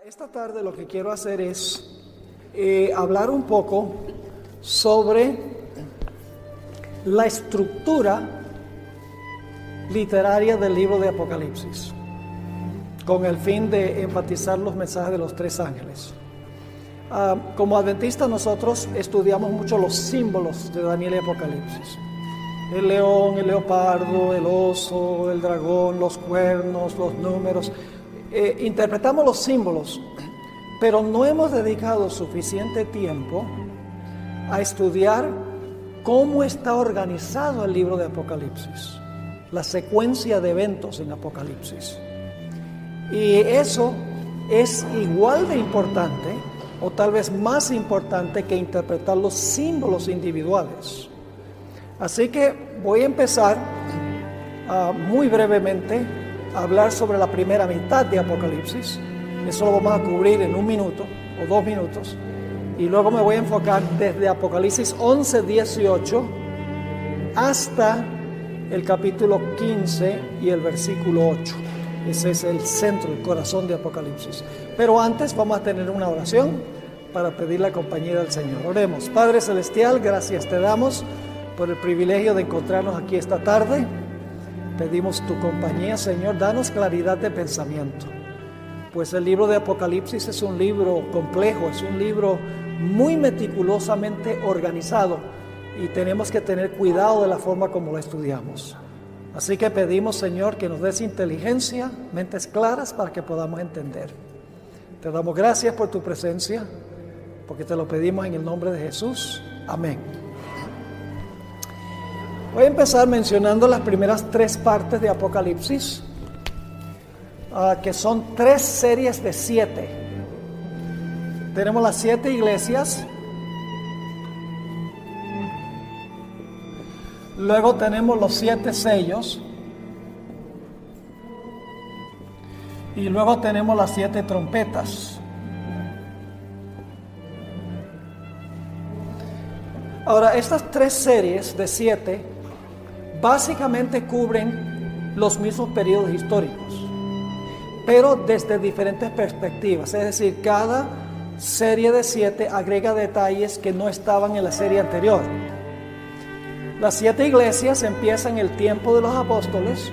Esta tarde lo que quiero hacer es hablar un poco sobre la estructura literaria del libro de Apocalipsis, con el fin de enfatizar los mensajes de los tres ángeles. Como adventistas nosotros estudiamos mucho los símbolos de Daniel y Apocalipsis. El león, el leopardo, el oso, el dragón, los cuernos, los números. Interpretamos los símbolos, pero no hemos dedicado suficiente tiempo a estudiar cómo está organizado el libro de Apocalipsis, la secuencia de eventos en Apocalipsis. Y eso es igual de importante, o tal vez más importante, que interpretar los símbolos individuales. Así que voy a empezar muy brevemente a hablar sobre la primera mitad de Apocalipsis. Eso lo vamos a cubrir en 1 minuto o 2 minutos. Y luego me voy a enfocar desde Apocalipsis 11:18 hasta el capítulo 15 y el versículo 8. Ese es el centro, el corazón de Apocalipsis. Pero antes vamos a tener una oración para pedir la compañía del Señor. Oremos. Padre Celestial, gracias te damos por el privilegio de encontrarnos aquí esta tarde. Pedimos tu compañía, Señor. Danos claridad de pensamiento, pues el libro de Apocalipsis es un libro complejo, es un libro muy meticulosamente organizado y tenemos que tener cuidado de la forma como lo estudiamos. Así que pedimos, Señor, que nos des inteligencia, mentes claras para que podamos entender. Te damos gracias por tu presencia, porque te lo pedimos en el nombre de Jesús. Amén. Voy a empezar mencionando las primeras 3 partes de Apocalipsis, que son 3 series de 7. Tenemos las 7 iglesias, luego tenemos los 7 sellos, y luego tenemos las 7 trompetas. Ahora, estas 3 series de 7 básicamente cubren los mismos periodos históricos, pero desde diferentes perspectivas. Es decir, cada serie de 7 agrega detalles que no estaban en la serie anterior. Las 7 iglesias empiezan el tiempo de los apóstoles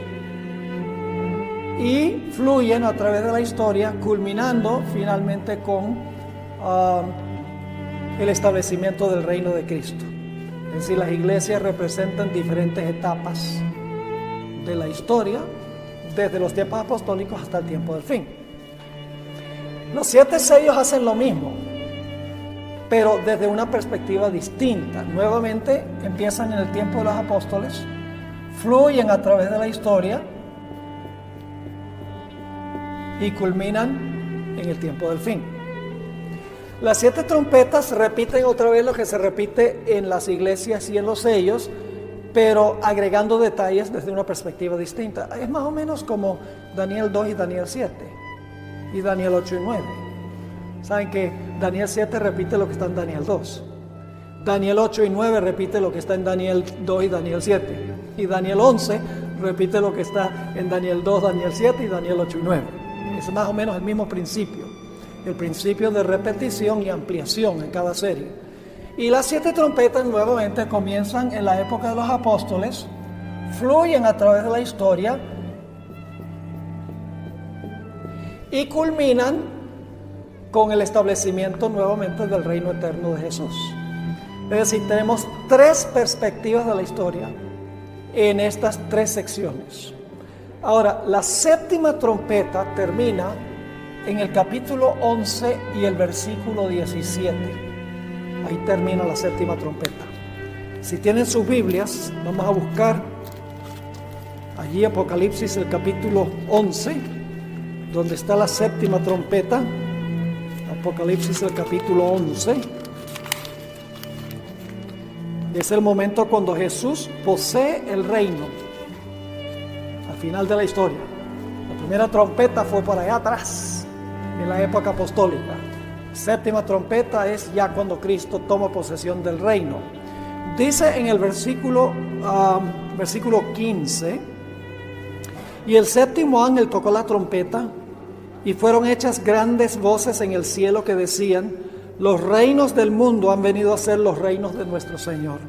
y fluyen a través de la historia, culminando finalmente con el establecimiento del reino de Cristo. Es decir, las iglesias representan diferentes etapas de la historia, desde los tiempos apostólicos hasta el tiempo del fin. Los 7 sellos hacen lo mismo, pero desde una perspectiva distinta. Nuevamente empiezan en el tiempo de los apóstoles, fluyen a través de la historia y culminan en el tiempo del fin. Las 7 trompetas repiten otra vez lo que se repite en las iglesias y en los sellos, pero agregando detalles desde una perspectiva distinta. Es más o menos como Daniel 2 y Daniel 7, y Daniel 8 y 9. Saben que Daniel 7 repite lo que está en Daniel 2. Daniel 8 y 9 repite lo que está en Daniel 2 y Daniel 7. Y Daniel 11 repite lo que está en Daniel 2, Daniel 7 y Daniel 8 y 9. Es más o menos el mismo principio. El principio de repetición y ampliación en cada serie. Y las 7 trompetas nuevamente comienzan en la época de los apóstoles, fluyen a través de la historia y culminan con el establecimiento nuevamente del reino eterno de Jesús. Es decir, tenemos 3 perspectivas de la historia en estas 3 secciones. Ahora, la 7ª trompeta termina en el capítulo 11 y el versículo 17. Ahí termina la 7ª trompeta. Si tienen sus Biblias, vamos a buscar allí Apocalipsis, el capítulo 11, donde está la 7ª trompeta. Apocalipsis, el capítulo 11. Es el momento cuando Jesús posee el reino, al final de la historia. La primera trompeta fue por allá atrás, en la época apostólica. 7ª trompeta es ya cuando Cristo toma posesión del reino. Dice en el versículo 15: y el 7º ángel tocó la trompeta, Y fueron hechas grandes voces en el cielo que decían: los reinos del mundo han venido a ser los reinos de nuestro Señor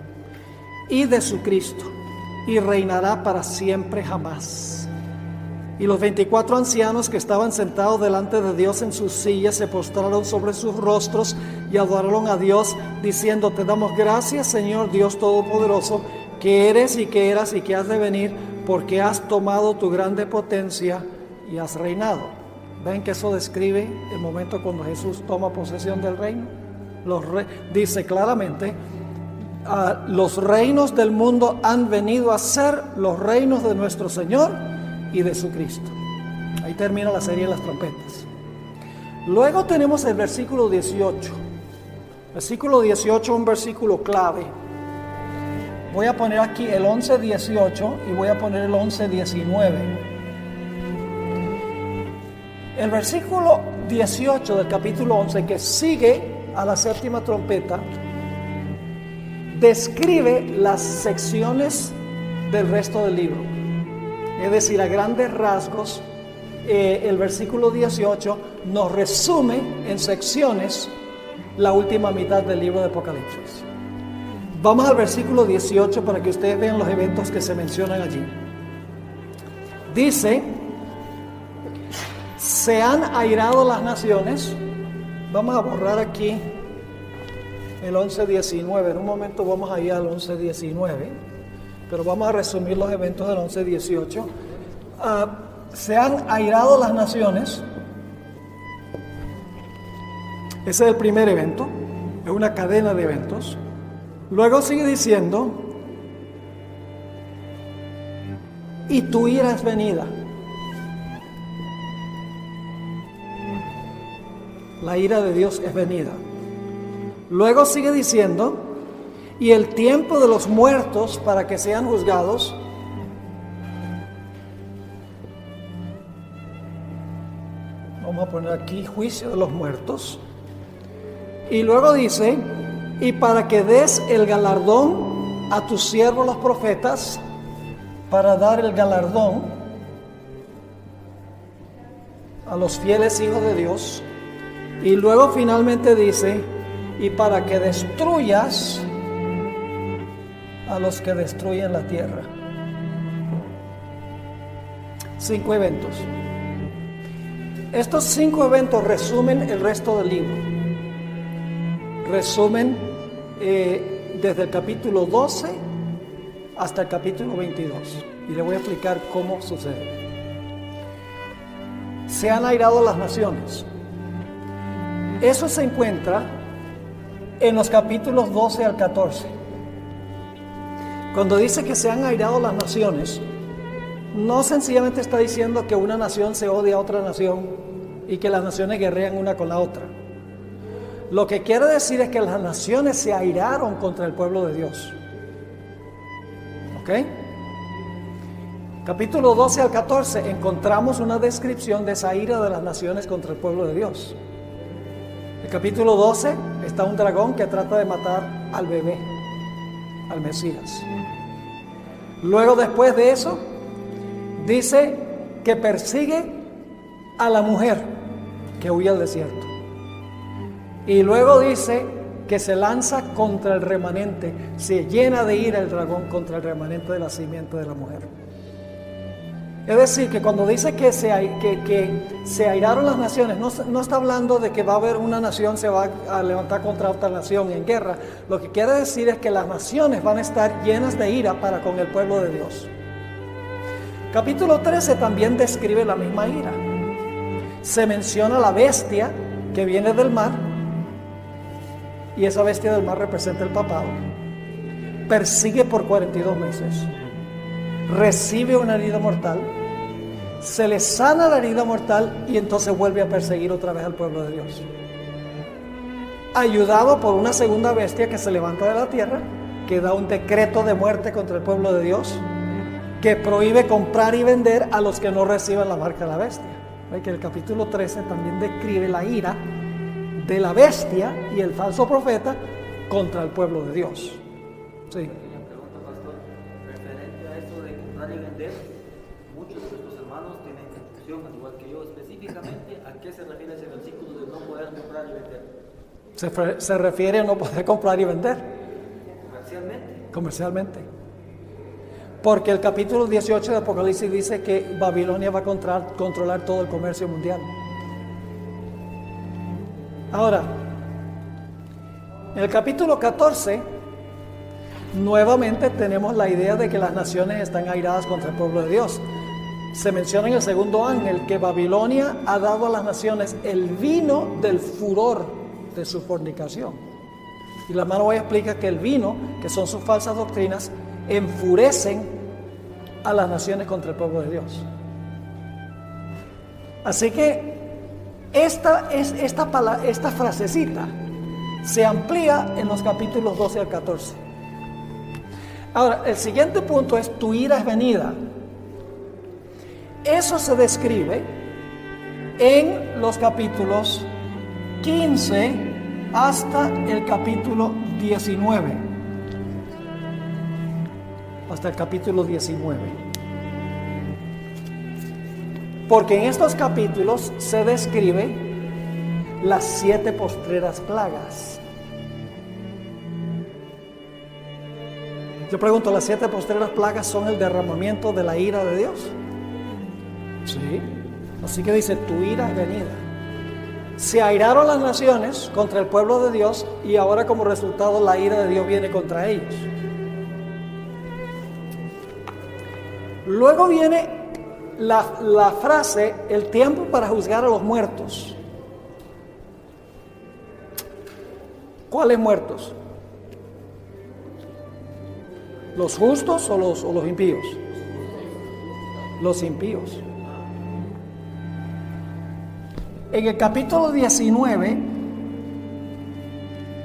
y de su Cristo, y reinará para siempre jamás. Y los 24 ancianos que estaban sentados delante de Dios en sus sillas se postraron sobre sus rostros y adoraron a Dios, diciendo: te damos gracias, Señor Dios Todopoderoso, que eres y que eras y que has de venir, porque has tomado tu grande potencia y has reinado. ¿Ven que eso describe el momento cuando Jesús toma posesión del reino? Dice claramente: los reinos del mundo han venido a ser los reinos de nuestro Señor y de su Cristo. Ahí termina la serie de las trompetas. Luego tenemos el versículo 18. Versículo 18, un versículo clave. Voy a poner aquí el 11:18 y voy a poner el 11:19. El versículo 18 del capítulo 11, que sigue a la séptima trompeta, describe las secciones del resto del libro. Es decir, a grandes rasgos, el versículo 18 nos resume en secciones la última mitad del libro de Apocalipsis. Vamos al versículo 18 para que ustedes vean los eventos que se mencionan allí. Dice: se han airado las naciones. Vamos a borrar aquí el 11:19. En un momento vamos a ir al 11:19, pero vamos a resumir los eventos del 11:18. Se han airado las naciones. Ese es el primer evento. Es una cadena de eventos. Luego sigue diciendo: y tu ira es venida. La ira de Dios es venida. Luego sigue diciendo: y el tiempo de los muertos para que sean juzgados. Vamos a poner aquí juicio de los muertos. Y luego dice: y para que des el galardón a tus siervos los profetas, para dar el galardón a los fieles hijos de Dios. Y luego finalmente dice: y para que destruyas a los que destruyen la tierra. 5 eventos. Estos 5 eventos resumen el resto del libro. Resumen desde el capítulo 12 hasta el capítulo 22. Y le voy a explicar cómo sucede. Se han airado las naciones. Eso se encuentra en los capítulos 12 al 14. Cuando dice que se han airado las naciones, no sencillamente está diciendo que una nación se odia a otra nación y que las naciones guerrean una con la otra. Lo que quiere decir es que las naciones se airaron contra el pueblo de Dios. ¿Ok? Capítulo 12 al 14 encontramos una descripción de esa ira de las naciones contra el pueblo de Dios. El capítulo 12 está un dragón que trata de matar al bebé, al Mesías. Luego, después de eso, dice que persigue a la mujer que huye al desierto. Y luego dice que se lanza contra el remanente, se llena de ira el dragón contra el remanente de la simiente de la mujer. Es decir, que cuando dice que se airaron las naciones, no está hablando de que va a haber una nación se va a levantar contra otra nación en guerra. Lo que quiere decir es que las naciones van a estar llenas de ira para con el pueblo de Dios. Capítulo 13 también describe la misma ira. Se menciona la bestia que viene del mar, y esa bestia del mar representa el papado. Persigue por 42 meses. Recibe una herida mortal, se le sana la herida mortal y entonces vuelve a perseguir otra vez al pueblo de Dios. Ayudado por una segunda bestia que se levanta de la tierra, que da un decreto de muerte contra el pueblo de Dios, que prohíbe comprar y vender a los que no reciban la marca de la bestia. ¿Ve que el capítulo 13 también describe la ira de la bestia y el falso profeta contra el pueblo de Dios? Sí. Referente a eso de comprar y vender, muchos de nuestros hermanos tienen confusión, al igual que yo, específica. específicamente a qué se refiere ese versículo de no poder comprar y vender. Se refiere a no poder comprar y vender. Comercialmente. Comercialmente. Porque el capítulo 18 de Apocalipsis dice que Babilonia va a controlar todo el comercio mundial. Ahora, en el capítulo 14, nuevamente tenemos la idea de que las naciones están airadas contra el pueblo de Dios. Se menciona en el segundo ángel que Babilonia ha dado a las naciones el vino del furor de su fornicación. Y la hermana hoy explica que el vino, que son sus falsas doctrinas, enfurecen a las naciones contra el pueblo de Dios. Así que esta frasecita se amplía en los capítulos 12 al 14. Ahora, el siguiente punto es: tu ira es venida. Eso se describe en los capítulos 15 hasta el capítulo 19. Hasta el capítulo 19. Porque en estos capítulos se describe las 7 postreras plagas. Yo pregunto, ¿las 7 postreras plagas son el derramamiento de la ira de Dios? Sí. Así que dice: tu ira es venida. Se airaron las naciones contra el pueblo de Dios y ahora como resultado la ira de Dios viene contra ellos. Luego viene la frase: el tiempo para juzgar a los muertos. ¿Cuáles muertos? ¿Los justos o los impíos? Los impíos. En el capítulo 19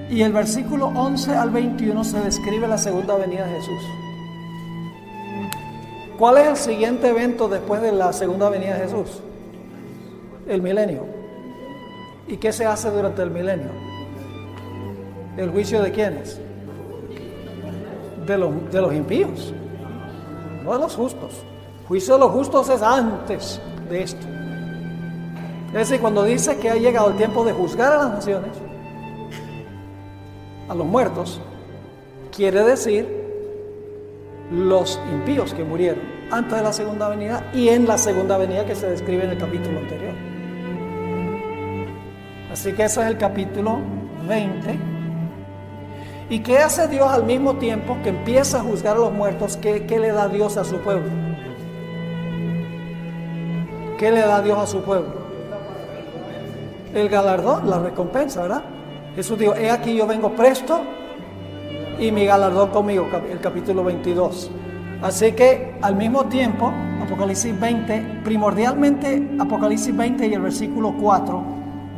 y el versículo 11 al 21 se describe la segunda venida de Jesús. ¿Cuál es el siguiente evento después de la segunda venida de Jesús? El milenio. ¿Y qué se hace durante el milenio? ¿El juicio de quiénes? De los impíos, no de los justos. El juicio de los justos es antes de esto. Es decir, cuando dice que ha llegado el tiempo de juzgar a las naciones, a los muertos, quiere decir los impíos que murieron antes de la segunda venida y en la segunda venida que se describe en el capítulo anterior. Así que ese es el capítulo 20. ¿Y qué hace Dios al mismo tiempo que empieza a juzgar a los muertos? ¿Qué le da Dios a su pueblo? ¿Qué le da Dios a su pueblo? El galardón, la recompensa, ¿verdad? Jesús dijo: he aquí yo vengo presto y mi galardón conmigo, el capítulo 22. Así que al mismo tiempo, Apocalipsis 20, primordialmente Apocalipsis 20 y el versículo 4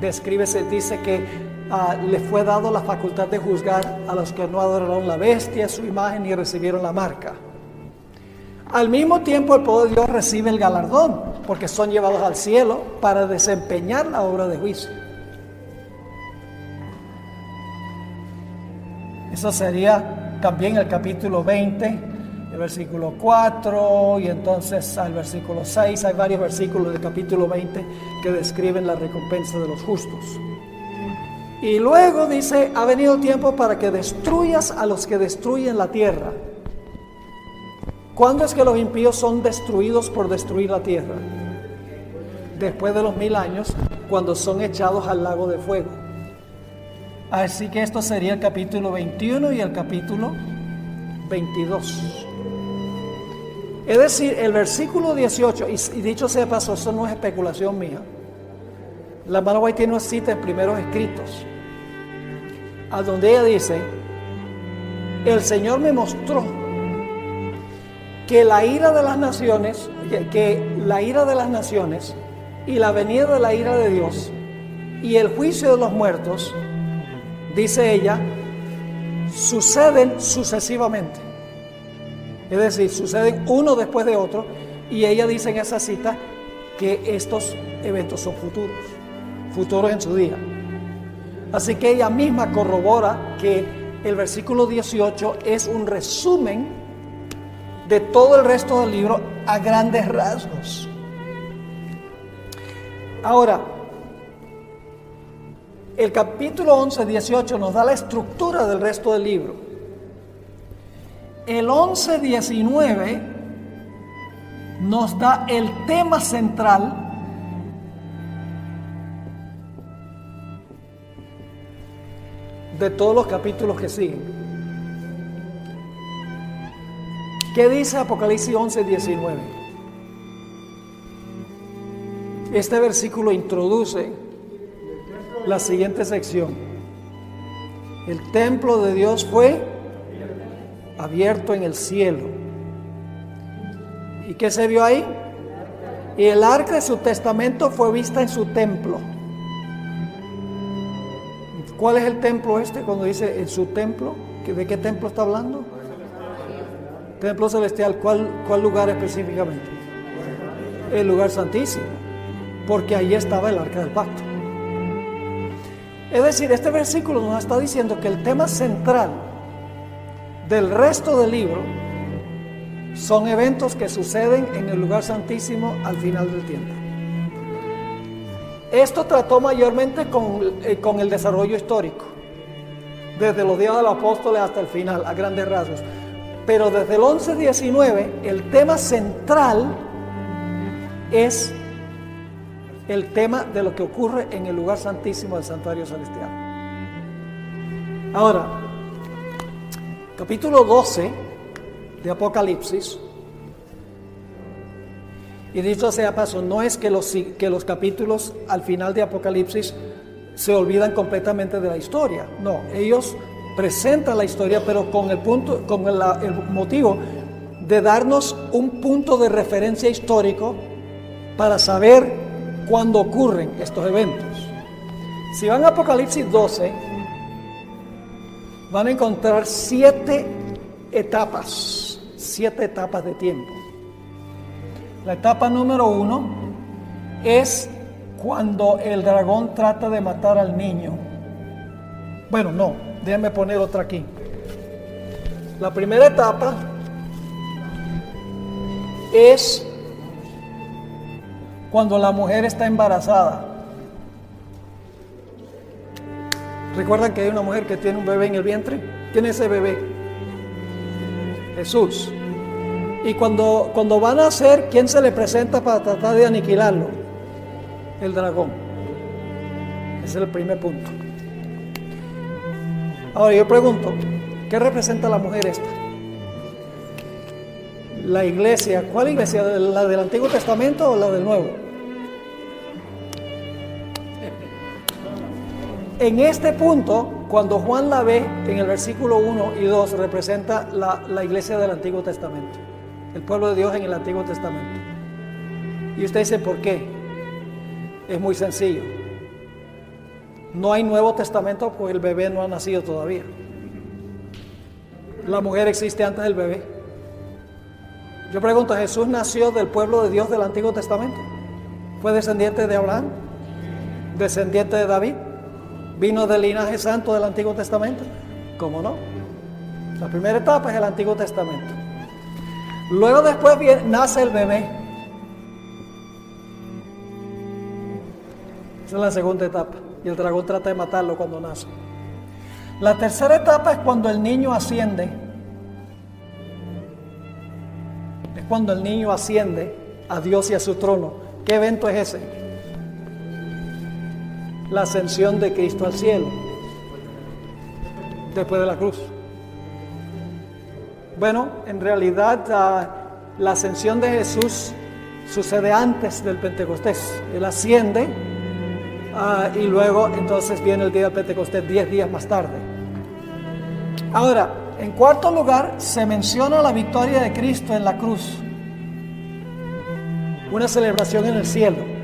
dice que le fue dado la facultad de juzgar a los que no adoraron la bestia, su imagen y recibieron la marca. Al mismo tiempo el pueblo de Dios recibe el galardón, porque son llevados al cielo para desempeñar la obra de juicio. Eso sería también el capítulo 20, el versículo 4 y entonces al versículo 6. Hay varios versículos del capítulo 20 que describen la recompensa de los justos. Y luego dice: ha venido el tiempo para que destruyas a los que destruyen la tierra. ¿Cuándo es que los impíos son destruidos por destruir la tierra? Después de los 1000 años, cuando son echados al lago de fuego. Así que esto sería el capítulo 21 y el capítulo 22. Es decir, el versículo 18, y dicho sea de paso, eso no es especulación mía. La hermana White tiene una cita en Primeros Escritos, a donde ella dice: el Señor me mostró que la ira de las naciones, y la venida de la ira de Dios y el juicio de los muertos, dice ella, suceden sucesivamente. Es decir, suceden uno después de otro, y ella dice en esa cita que estos eventos son futuros en su día. Así que ella misma corrobora que el versículo 18 es un resumen de todo el resto del libro a grandes rasgos. Ahora, el capítulo 11, 18 nos da la estructura del resto del libro. El 11, 19 nos da el tema central de todos los capítulos que siguen. ¿Qué dice Apocalipsis 11, 19? Este versículo introduce la siguiente sección. El templo de Dios fue abierto en el cielo. ¿Y qué se vio ahí? Y el arca de su testamento fue vista en su templo. ¿Cuál es el templo este cuando dice en su templo? ¿De qué templo está hablando? Templo celestial. ¿Cuál lugar específicamente? El lugar santísimo, porque ahí estaba el arca del pacto. Es decir, este versículo nos está diciendo que el tema central del resto del libro son eventos que suceden en el lugar santísimo al final del tiempo. Esto trató mayormente con el desarrollo histórico, desde los días de los apóstoles hasta el final, a grandes rasgos. Pero desde el 11-19, el tema central es el tema de lo que ocurre en el lugar santísimo del santuario celestial. Ahora, capítulo 12 de Apocalipsis, y dicho sea paso, no es que los capítulos al final de Apocalipsis se olvidan completamente de la historia. No, ellos presentan la historia, pero con el motivo de darnos un punto de referencia histórico para saber cuándo ocurren estos eventos. Si van a Apocalipsis 12, van a encontrar 7 etapas de tiempo. La etapa número 1 es cuando el dragón trata de matar al niño. Bueno, no, déjenme poner otra aquí. La primera etapa es cuando la mujer está embarazada. ¿Recuerdan que hay una mujer que tiene un bebé en el vientre? ¿Quién es ese bebé? Jesús. Y cuando van a nacer, ¿quién se le presenta para tratar de aniquilarlo? El dragón. Ese es el primer punto. Ahora yo pregunto, ¿qué representa la mujer esta? La iglesia. ¿Cuál iglesia? ¿La del Antiguo Testamento o la del Nuevo? En este punto, cuando Juan la ve en el versículo 1 y 2, representa la iglesia del Antiguo Testamento, el pueblo de Dios en el Antiguo Testamento. Y usted dice, ¿por qué? Es muy sencillo. No hay Nuevo Testamento porque el bebé no ha nacido todavía. La mujer existe antes del bebé. Yo pregunto, ¿Jesús nació del pueblo de Dios del Antiguo Testamento? ¿Fue descendiente de Abraham? ¿Descendiente de David? ¿Vino del linaje santo del Antiguo Testamento? ¿Cómo no? La primera etapa es el Antiguo Testamento. Luego después nace el bebé. Esa es la segunda etapa. Y el dragón trata de matarlo cuando nace. La tercera etapa es cuando el niño asciende. Es cuando el niño asciende a Dios y a su trono. ¿Qué evento es ese? La ascensión de Cristo al cielo. Después de la cruz. Bueno, en realidad la ascensión de Jesús sucede antes del Pentecostés. Él asciende y luego entonces viene el día del Pentecostés 10 días más tarde. Ahora, en cuarto lugar, se menciona la victoria de Cristo en la cruz. Una celebración en el cielo.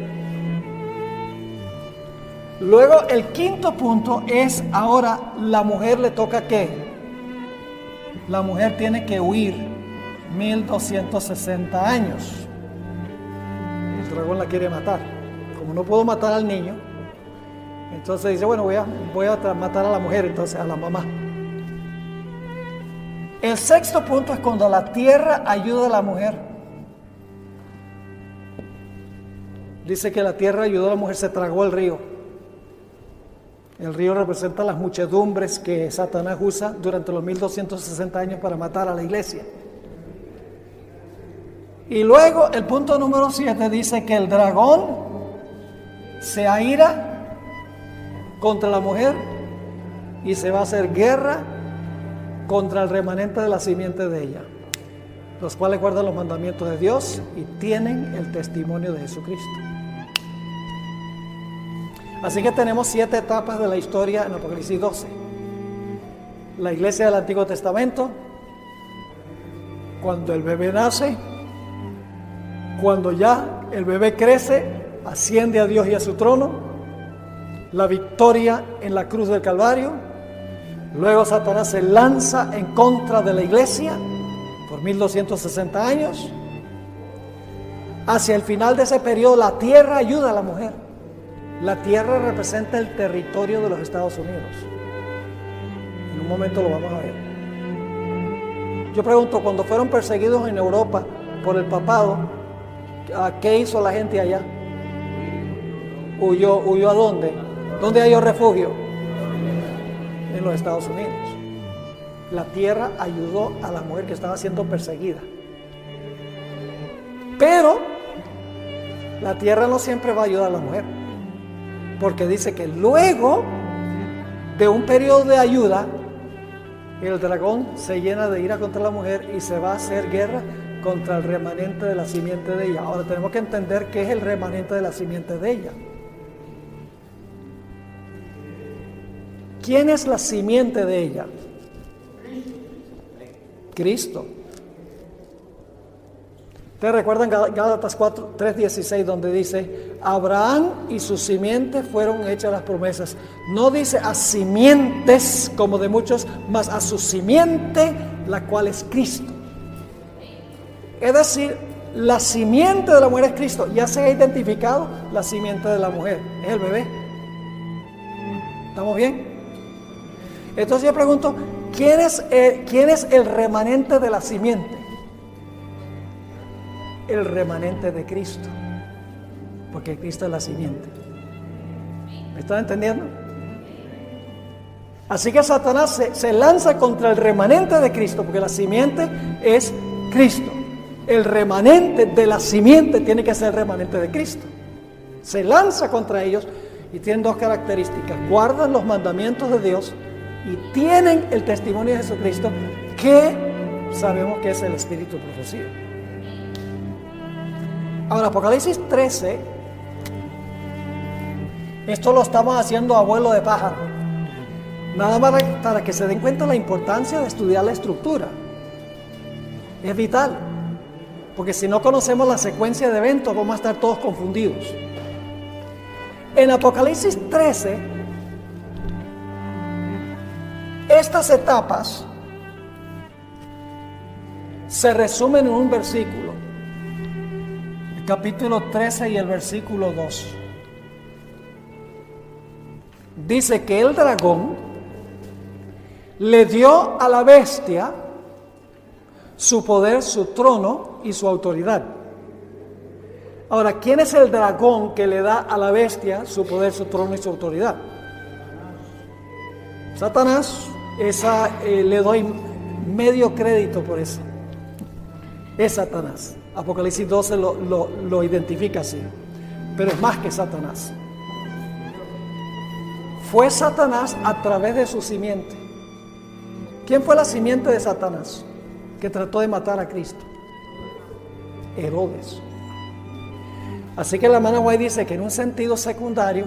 Luego, el quinto punto es ahora la mujer le toca ¿qué? La mujer tiene que huir 1260 años. El dragón la quiere matar. Como no puedo matar al niño, entonces dice, bueno, voy a matar a la mujer, entonces a la mamá. El sexto punto es cuando la tierra ayuda a la mujer. dice que la tierra ayudó a la mujer, se tragó el río. El río representa las muchedumbres que Satanás usa durante los 1260 años para matar a la iglesia. Y luego el punto número 7 dice que el dragón se aira contra la mujer y se va a hacer guerra contra el remanente de la simiente de ella, los cuales guardan los mandamientos de Dios y tienen el testimonio de Jesucristo. Así que tenemos 7 etapas de la historia en Apocalipsis 12. La iglesia del Antiguo Testamento, cuando el bebé nace, cuando ya el bebé crece, asciende a Dios y a su trono, la victoria en la cruz del Calvario. Luego Satanás se lanza en contra de la iglesia por 1260 años. Hacia el final de ese periodo, la tierra ayuda a la mujer. La tierra representa el territorio de los Estados Unidos. En un momento lo vamos a ver. Yo pregunto, cuando fueron perseguidos en Europa por el papado, ¿qué hizo la gente allá? ¿Huyó a dónde? ¿Dónde halló refugio? En los Estados Unidos. La tierra ayudó a la mujer que estaba siendo perseguida. Pero la tierra no siempre va a ayudar a la mujer, porque dice que luego de un periodo de ayuda, el dragón se llena de ira contra la mujer y se va a hacer guerra contra el remanente de la simiente de ella. Ahora tenemos que entender qué es el remanente de la simiente de ella. ¿Quién es la simiente de ella? Cristo. ¿Ustedes recuerdan Gálatas 3:16 donde dice: Abraham y su simiente fueron hechas las promesas? No dice a simientes como de muchos, mas a su simiente, la cual es Cristo. Es decir, la simiente de la mujer es Cristo. Ya se ha identificado la simiente de la mujer, es el bebé. ¿Estamos bien? Entonces yo pregunto, ¿quién es el remanente de la simiente? El remanente de Cristo, porque Cristo es la simiente. ¿Me están entendiendo? Así que Satanás se lanza contra el remanente de Cristo, porque la simiente es Cristo. El remanente de la simiente tiene que ser el remanente de Cristo. Se lanza contra ellos y tienen 2 características: guardan los mandamientos de Dios y tienen el testimonio de Jesucristo, que sabemos que es el espíritu de profecía. Ahora, Apocalipsis 13, esto lo estamos haciendo a vuelo de pájaro, nada más para que se den cuenta la importancia de estudiar la estructura. Es vital, porque si no conocemos la secuencia de eventos vamos a estar todos confundidos. En Apocalipsis 13, estas etapas se resumen en un versículo, el capítulo 13 y el versículo 2. Dice que el dragón le dio a la bestia su poder, su trono y su autoridad. Ahora, ¿quién es el dragón que le da a la bestia su poder, su trono y su autoridad? Satanás. Le doy medio crédito por eso. Es Satanás. Apocalipsis 12 lo identifica así. Pero es más que Satanás. Fue Satanás a través de su simiente. ¿Quién fue la simiente de Satanás que trató de matar a Cristo? Herodes. Así que la hermana White dice que en un sentido secundario,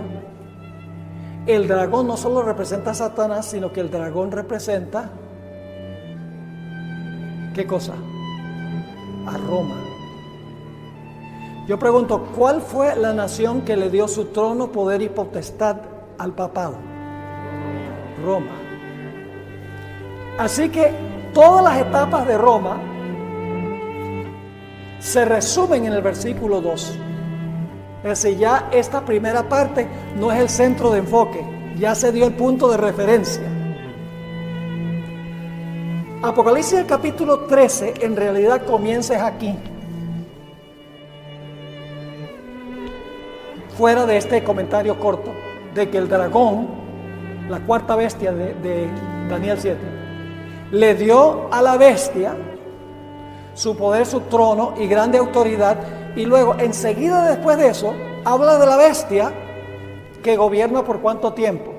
el dragón no solo representa a Satanás, sino que el dragón representa, ¿qué cosa? A Roma. Yo pregunto, ¿cuál fue la nación que le dio su trono, poder y potestad al papado? Roma. Así que todas las etapas de Roma se resumen en el versículo 2. Es decir, ya esta primera parte no es el centro de enfoque, ya se dio el punto de referencia. Apocalipsis el capítulo 13 en realidad comienza aquí. fuera de este comentario corto de que el dragón, la cuarta bestia de Daniel 7, le dio a la bestia su poder, su trono y grande autoridad, y luego enseguida después de eso habla de la bestia que gobierna por cuánto tiempo,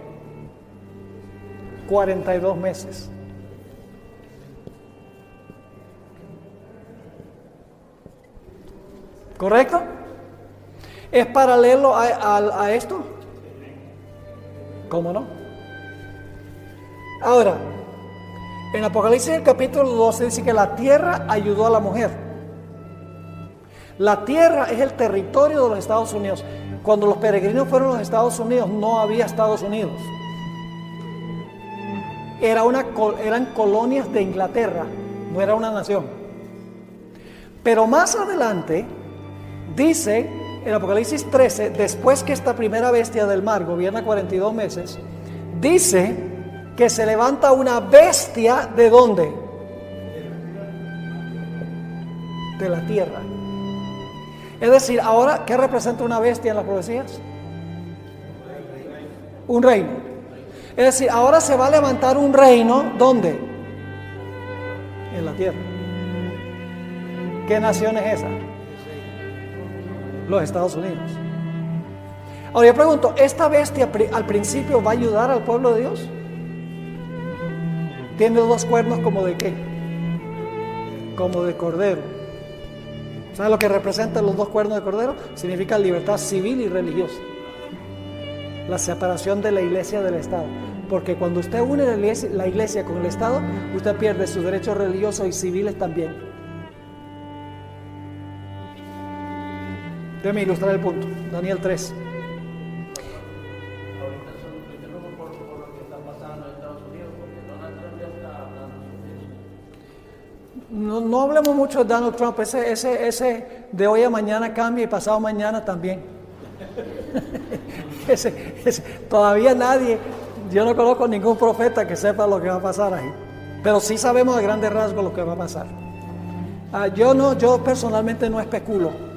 42 meses. ¿Correcto? ¿Es paralelo a esto? ¿Cómo no? Ahora, en Apocalipsis el capítulo 12 dice que la tierra ayudó a la mujer. La tierra es el territorio de los Estados Unidos. Cuando los peregrinos fueron a los Estados Unidos no había Estados Unidos. Eran colonias de Inglaterra, no era una nación. Pero más adelante dice en Apocalipsis 13, después que esta primera bestia del mar gobierna 42 meses, dice que se levanta una bestia ¿de dónde? De la tierra. Es decir, ahora, ¿qué representa una bestia en las profecías? Un reino. Es decir, ahora se va a levantar un reino, ¿dónde? En la tierra. ¿Qué nación es esa? Los Estados Unidos. Ahora yo pregunto, ¿esta bestia al principio va a ayudar al pueblo de Dios? Tiene dos cuernos como de qué? Como de cordero. ¿Saben lo que representan los dos cuernos de cordero? Significa libertad civil y religiosa. La separación de la iglesia del Estado. Porque cuando usted une la iglesia con el Estado, usted pierde sus derechos religiosos y civiles también. Déjeme ilustrar el punto. Daniel 3. Ahorita son interrumpo por lo que está pasando en Estados Unidos, porque Donald Trump ya está hablando sobre eso. No hablemos mucho de Donald Trump. Ese de hoy a mañana cambia y pasado mañana también. Todavía nadie, yo no conozco ningún profeta que sepa lo que va a pasar ahí. Pero sí sabemos a grandes rasgos lo que va a pasar. Yo personalmente no especulo.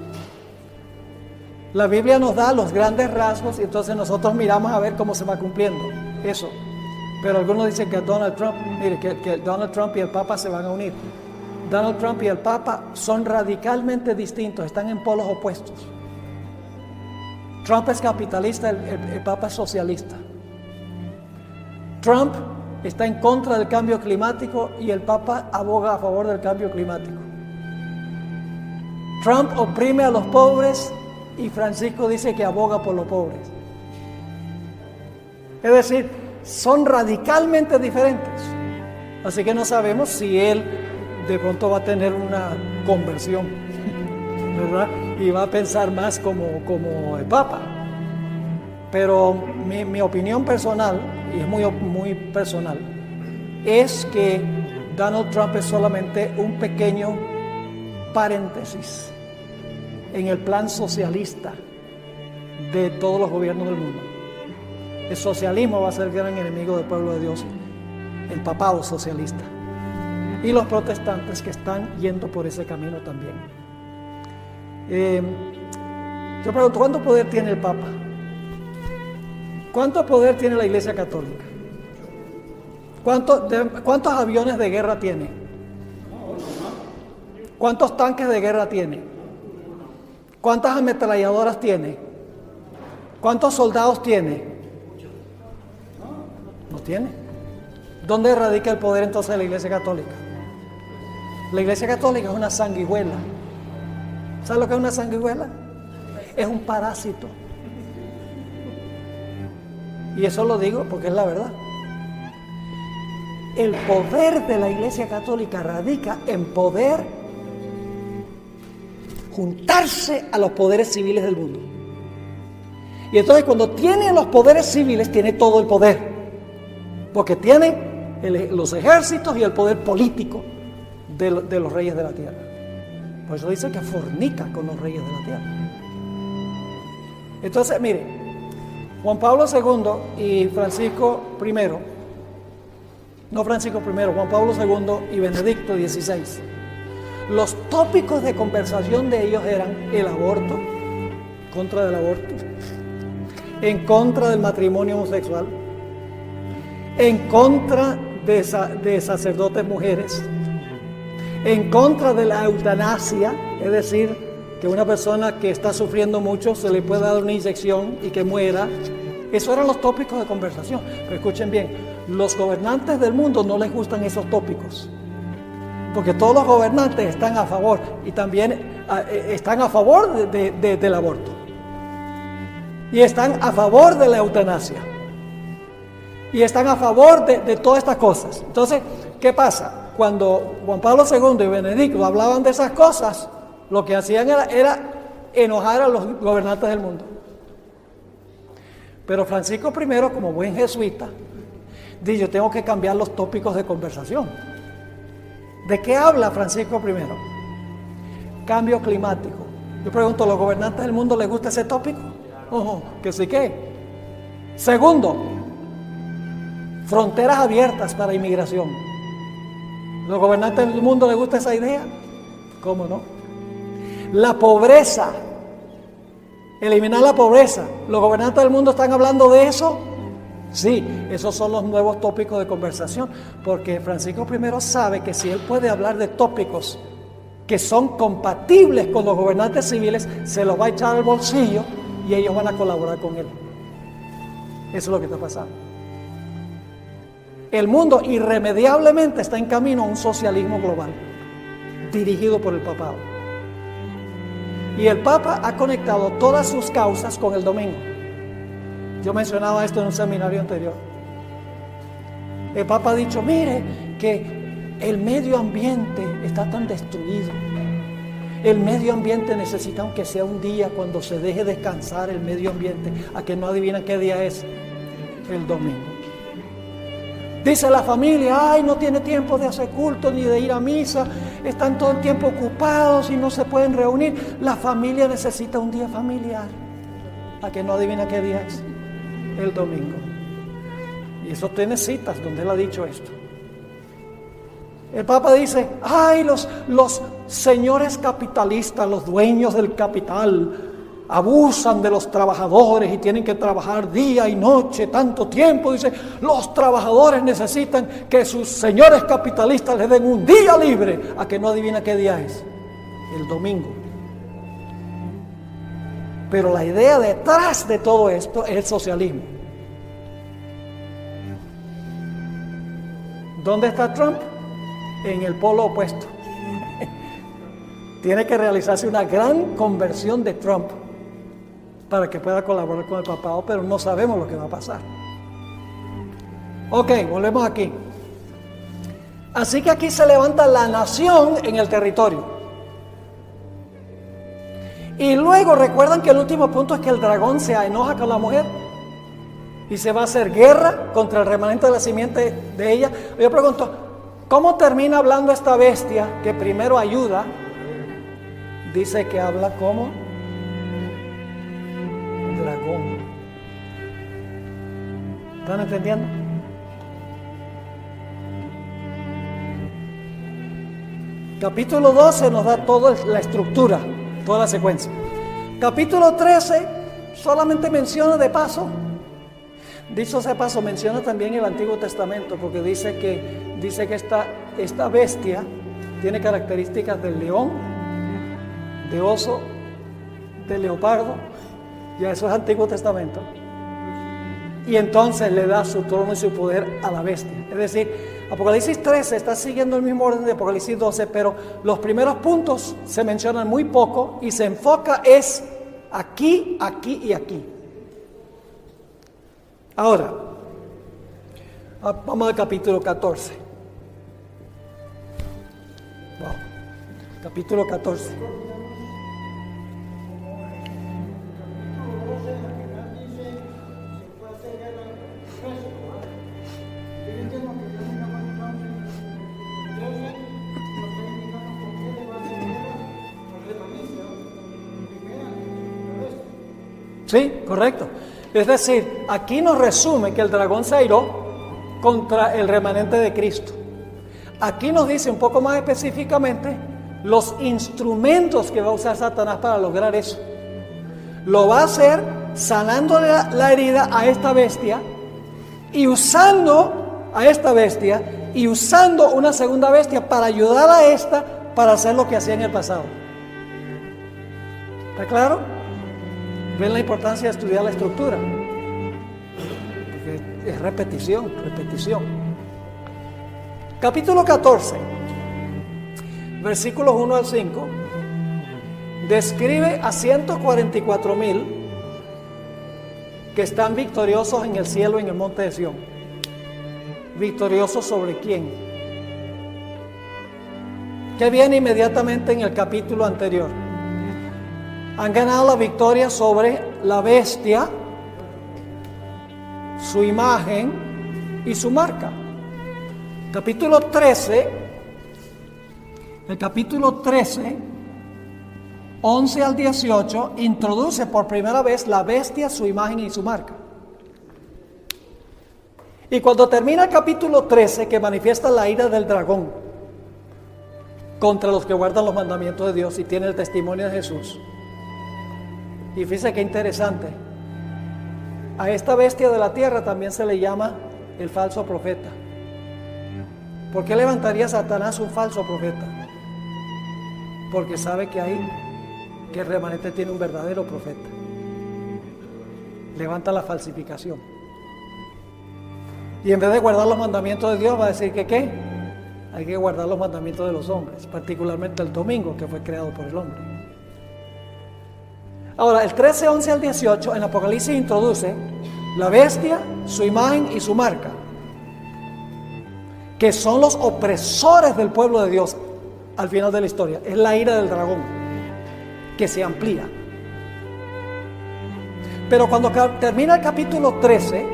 La Biblia nos da los grandes rasgos y entonces nosotros miramos a ver cómo se va cumpliendo eso. Pero algunos dicen que Donald Trump, mire, que Donald Trump y el Papa se van a unir. Donald Trump y el Papa son radicalmente distintos, están en polos opuestos. Trump es capitalista, el Papa es socialista. Trump está en contra del cambio climático y el Papa aboga a favor del cambio climático. Trump oprime a los pobres y Francisco dice que aboga por los pobres. Es decir, son radicalmente diferentes. Así que no sabemos si él de pronto va a tener una conversión, ¿verdad? Y va a pensar más como el Papa. Pero mi opinión personal, y es muy personal, es que Donald Trump es solamente un pequeño paréntesis en el plan socialista de todos los gobiernos del mundo. El socialismo va a ser el gran enemigo del pueblo de Dios, el papado socialista, y los protestantes que están yendo por ese camino también. Yo pregunto, ¿cuánto poder tiene el Papa? ¿Cuánto poder tiene la Iglesia Católica? ¿Cuántos aviones de guerra tiene? ¿Cuántos tanques de guerra tiene? ¿Cuántas ametralladoras tiene? ¿Cuántos soldados tiene? No tiene. ¿Dónde radica el poder entonces de la Iglesia Católica? La Iglesia Católica es una sanguijuela. ¿Sabes lo que es una sanguijuela? Es un parásito. Y eso lo digo porque es la verdad. El poder de la Iglesia Católica radica en poder juntarse a los poderes civiles del mundo. Y entonces cuando tiene los poderes civiles, tiene todo el poder. Porque tiene los ejércitos y el poder político de los reyes de la tierra. Por eso dice que fornica con los reyes de la tierra. Entonces, mire, Juan Pablo II y Francisco I, no Francisco I, Juan Pablo II y Benedicto XVI, los tópicos de conversación de ellos eran el aborto, contra del aborto, en contra del matrimonio homosexual, en contra de sacerdotes mujeres, en contra de la eutanasia, es decir, que una persona que está sufriendo mucho se le pueda dar una inyección y que muera. Esos eran los tópicos de conversación. Pero escuchen bien, los gobernantes del mundo no les gustan esos tópicos, porque todos los gobernantes están a favor y también están a favor del aborto y están a favor de la eutanasia y están a favor de todas estas cosas. Entonces, ¿qué pasa? Cuando Juan Pablo II y Benedicto hablaban de esas cosas, lo que hacían era enojar a los gobernantes del mundo. Pero Francisco I, como buen jesuita, dice: yo tengo que cambiar los tópicos de conversación. ¿De qué habla Francisco I? Cambio climático. Yo pregunto, ¿a los gobernantes del mundo les gusta ese tópico? Que sí que. Segundo, fronteras abiertas para inmigración. ¿Los gobernantes del mundo les gusta esa idea? ¿Cómo no? La pobreza. Eliminar la pobreza. ¿Los gobernantes del mundo están hablando de eso? Sí, esos son los nuevos tópicos de conversación, porque Francisco I sabe que si él puede hablar de tópicos que son compatibles con los gobernantes civiles, se los va a echar al bolsillo y ellos van a colaborar con él. Eso es lo que está pasando. El mundo irremediablemente está en camino a un socialismo global, dirigido por el papado. Y el Papa ha conectado todas sus causas con el domingo. Yo mencionaba esto en un seminario anterior. El Papa ha dicho: mire, que el medio ambiente está tan destruido. El medio ambiente necesita, aunque sea un día, cuando se deje descansar el medio ambiente, a que no adivinan qué día es, el domingo. Dice la familia: ay, no tiene tiempo de hacer culto ni de ir a misa, están todo el tiempo ocupados y no se pueden reunir. La familia necesita un día familiar, a que no adivina qué día es, el domingo. Y eso tiene citas donde él ha dicho esto. El Papa dice: ay, los señores capitalistas, los dueños del capital, abusan de los trabajadores y tienen que trabajar día y noche, tanto tiempo. Dice: los trabajadores necesitan que sus señores capitalistas les den un día libre, a que no adivina qué día es, el domingo. Pero la idea detrás de todo esto es el socialismo. ¿Dónde está Trump? En el polo opuesto. Tiene que realizarse una gran conversión de Trump para que pueda colaborar con el papado, pero no sabemos lo que va a pasar. Ok, volvemos aquí. Así que aquí se levanta la nación en el territorio. Y luego recuerdan que el último punto es que el dragón se enoja con la mujer y se va a hacer guerra contra el remanente de la simiente de ella. Yo pregunto, ¿cómo termina hablando esta bestia que primero ayuda? Dice que habla como dragón. ¿Están entendiendo? Capítulo 12 nos da toda la estructura, toda la secuencia. Capítulo 13 solamente menciona de paso. Dicho sea paso, menciona también el Antiguo Testamento, porque dice que esta bestia tiene características del león, de oso, de leopardo. Ya eso es Antiguo Testamento. Y entonces le da su trono y su poder a la bestia. Es decir, Apocalipsis 13 está siguiendo el mismo orden de Apocalipsis 12, pero los primeros puntos se mencionan muy poco y se enfoca es aquí, aquí y aquí. Ahora, vamos al capítulo 14. Wow. Capítulo 14. Sí, correcto. Es decir, aquí nos resume que el dragón se airó contra el remanente de Cristo. Aquí nos dice un poco más específicamente los instrumentos que va a usar Satanás para lograr eso. Lo va a hacer sanando la herida a esta bestia y usando a esta bestia y usando una segunda bestia para ayudar a esta para hacer lo que hacía en el pasado. ¿Está claro? ¿Ven la importancia de estudiar la estructura? Porque es repetición. Capítulo 14, versículos 1 al 5, describe a 144,000 que están victoriosos en el cielo, en el monte de Sión. ¿Victoriosos sobre quién? ¿Qué viene inmediatamente en el capítulo anterior? Han ganado la victoria sobre la bestia, su imagen y su marca. Capítulo 13, el capítulo 13, 11 al 18, introduce por primera vez la bestia, su imagen y su marca. Y cuando termina el capítulo 13, que manifiesta la ira del dragón contra los que guardan los mandamientos de Dios y tienen el testimonio de Jesús. Y fíjese qué interesante. A esta bestia de la tierra también se le llama el falso profeta. ¿Por qué levantaría Satanás un falso profeta? Porque sabe que el remanente tiene un verdadero profeta. Levanta la falsificación. Y en vez de guardar los mandamientos de Dios, va a decir que ¿qué? Hay que guardar los mandamientos de los hombres, particularmente el domingo, que fue creado por el hombre. Ahora, el 13, 11 al 18, en Apocalipsis introduce la bestia, su imagen y su marca, que son los opresores del pueblo de Dios al final de la historia. Es la ira del dragón, que se amplía. Pero cuando termina el capítulo 13,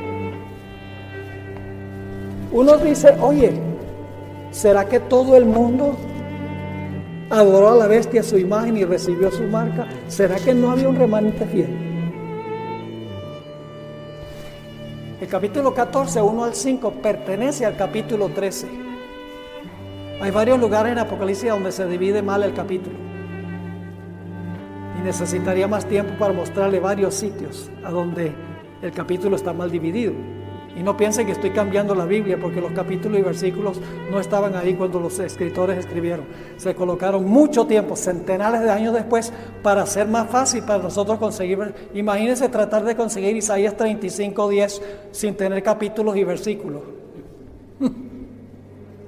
uno dice, oye, ¿será que todo el mundo adoró a la bestia, su imagen y recibió su marca? ¿Será que no había un remanente fiel? El capítulo 14, 1 al 5, pertenece al capítulo 13. Hay varios lugares en Apocalipsis donde se divide mal el capítulo. Y necesitaría más tiempo para mostrarle varios sitios a donde el capítulo está mal dividido. Y no piensen que estoy cambiando la Biblia, porque los capítulos y versículos no estaban ahí cuando los escritores escribieron. Se colocaron mucho tiempo, centenares de años después, para hacer más fácil para nosotros conseguir. Imagínense tratar de conseguir Isaías 35:10 sin tener capítulos y versículos.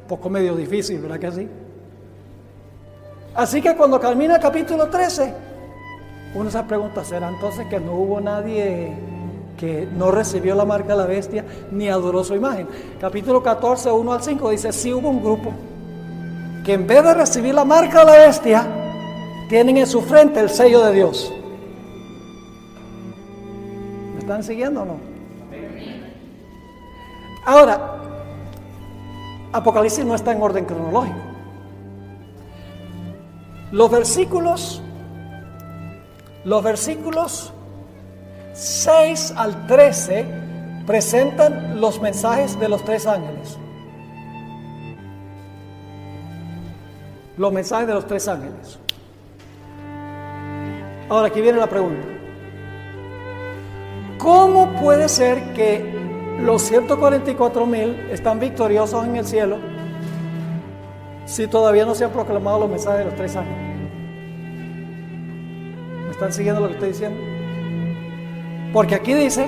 Poco medio difícil, ¿verdad que sí? Así que cuando termina el capítulo 13, uno se pregunta, ¿será entonces que no hubo nadie que no recibió la marca de la bestia ni adoró su imagen? Capítulo 14, 1 al 5 dice, sí hubo un grupo que en vez de recibir la marca de la bestia, tienen en su frente el sello de Dios. ¿Me están siguiendo o no? Ahora, Apocalipsis no está en orden cronológico. Los versículos 6 al 13 presentan los mensajes de los tres ángeles. Los mensajes de los tres ángeles. Ahora aquí viene la pregunta. ¿Cómo puede ser que los 144,000 están victoriosos en el cielo si todavía no se han proclamado los mensajes de los tres ángeles? ¿Me están siguiendo lo que estoy diciendo? Porque aquí dice,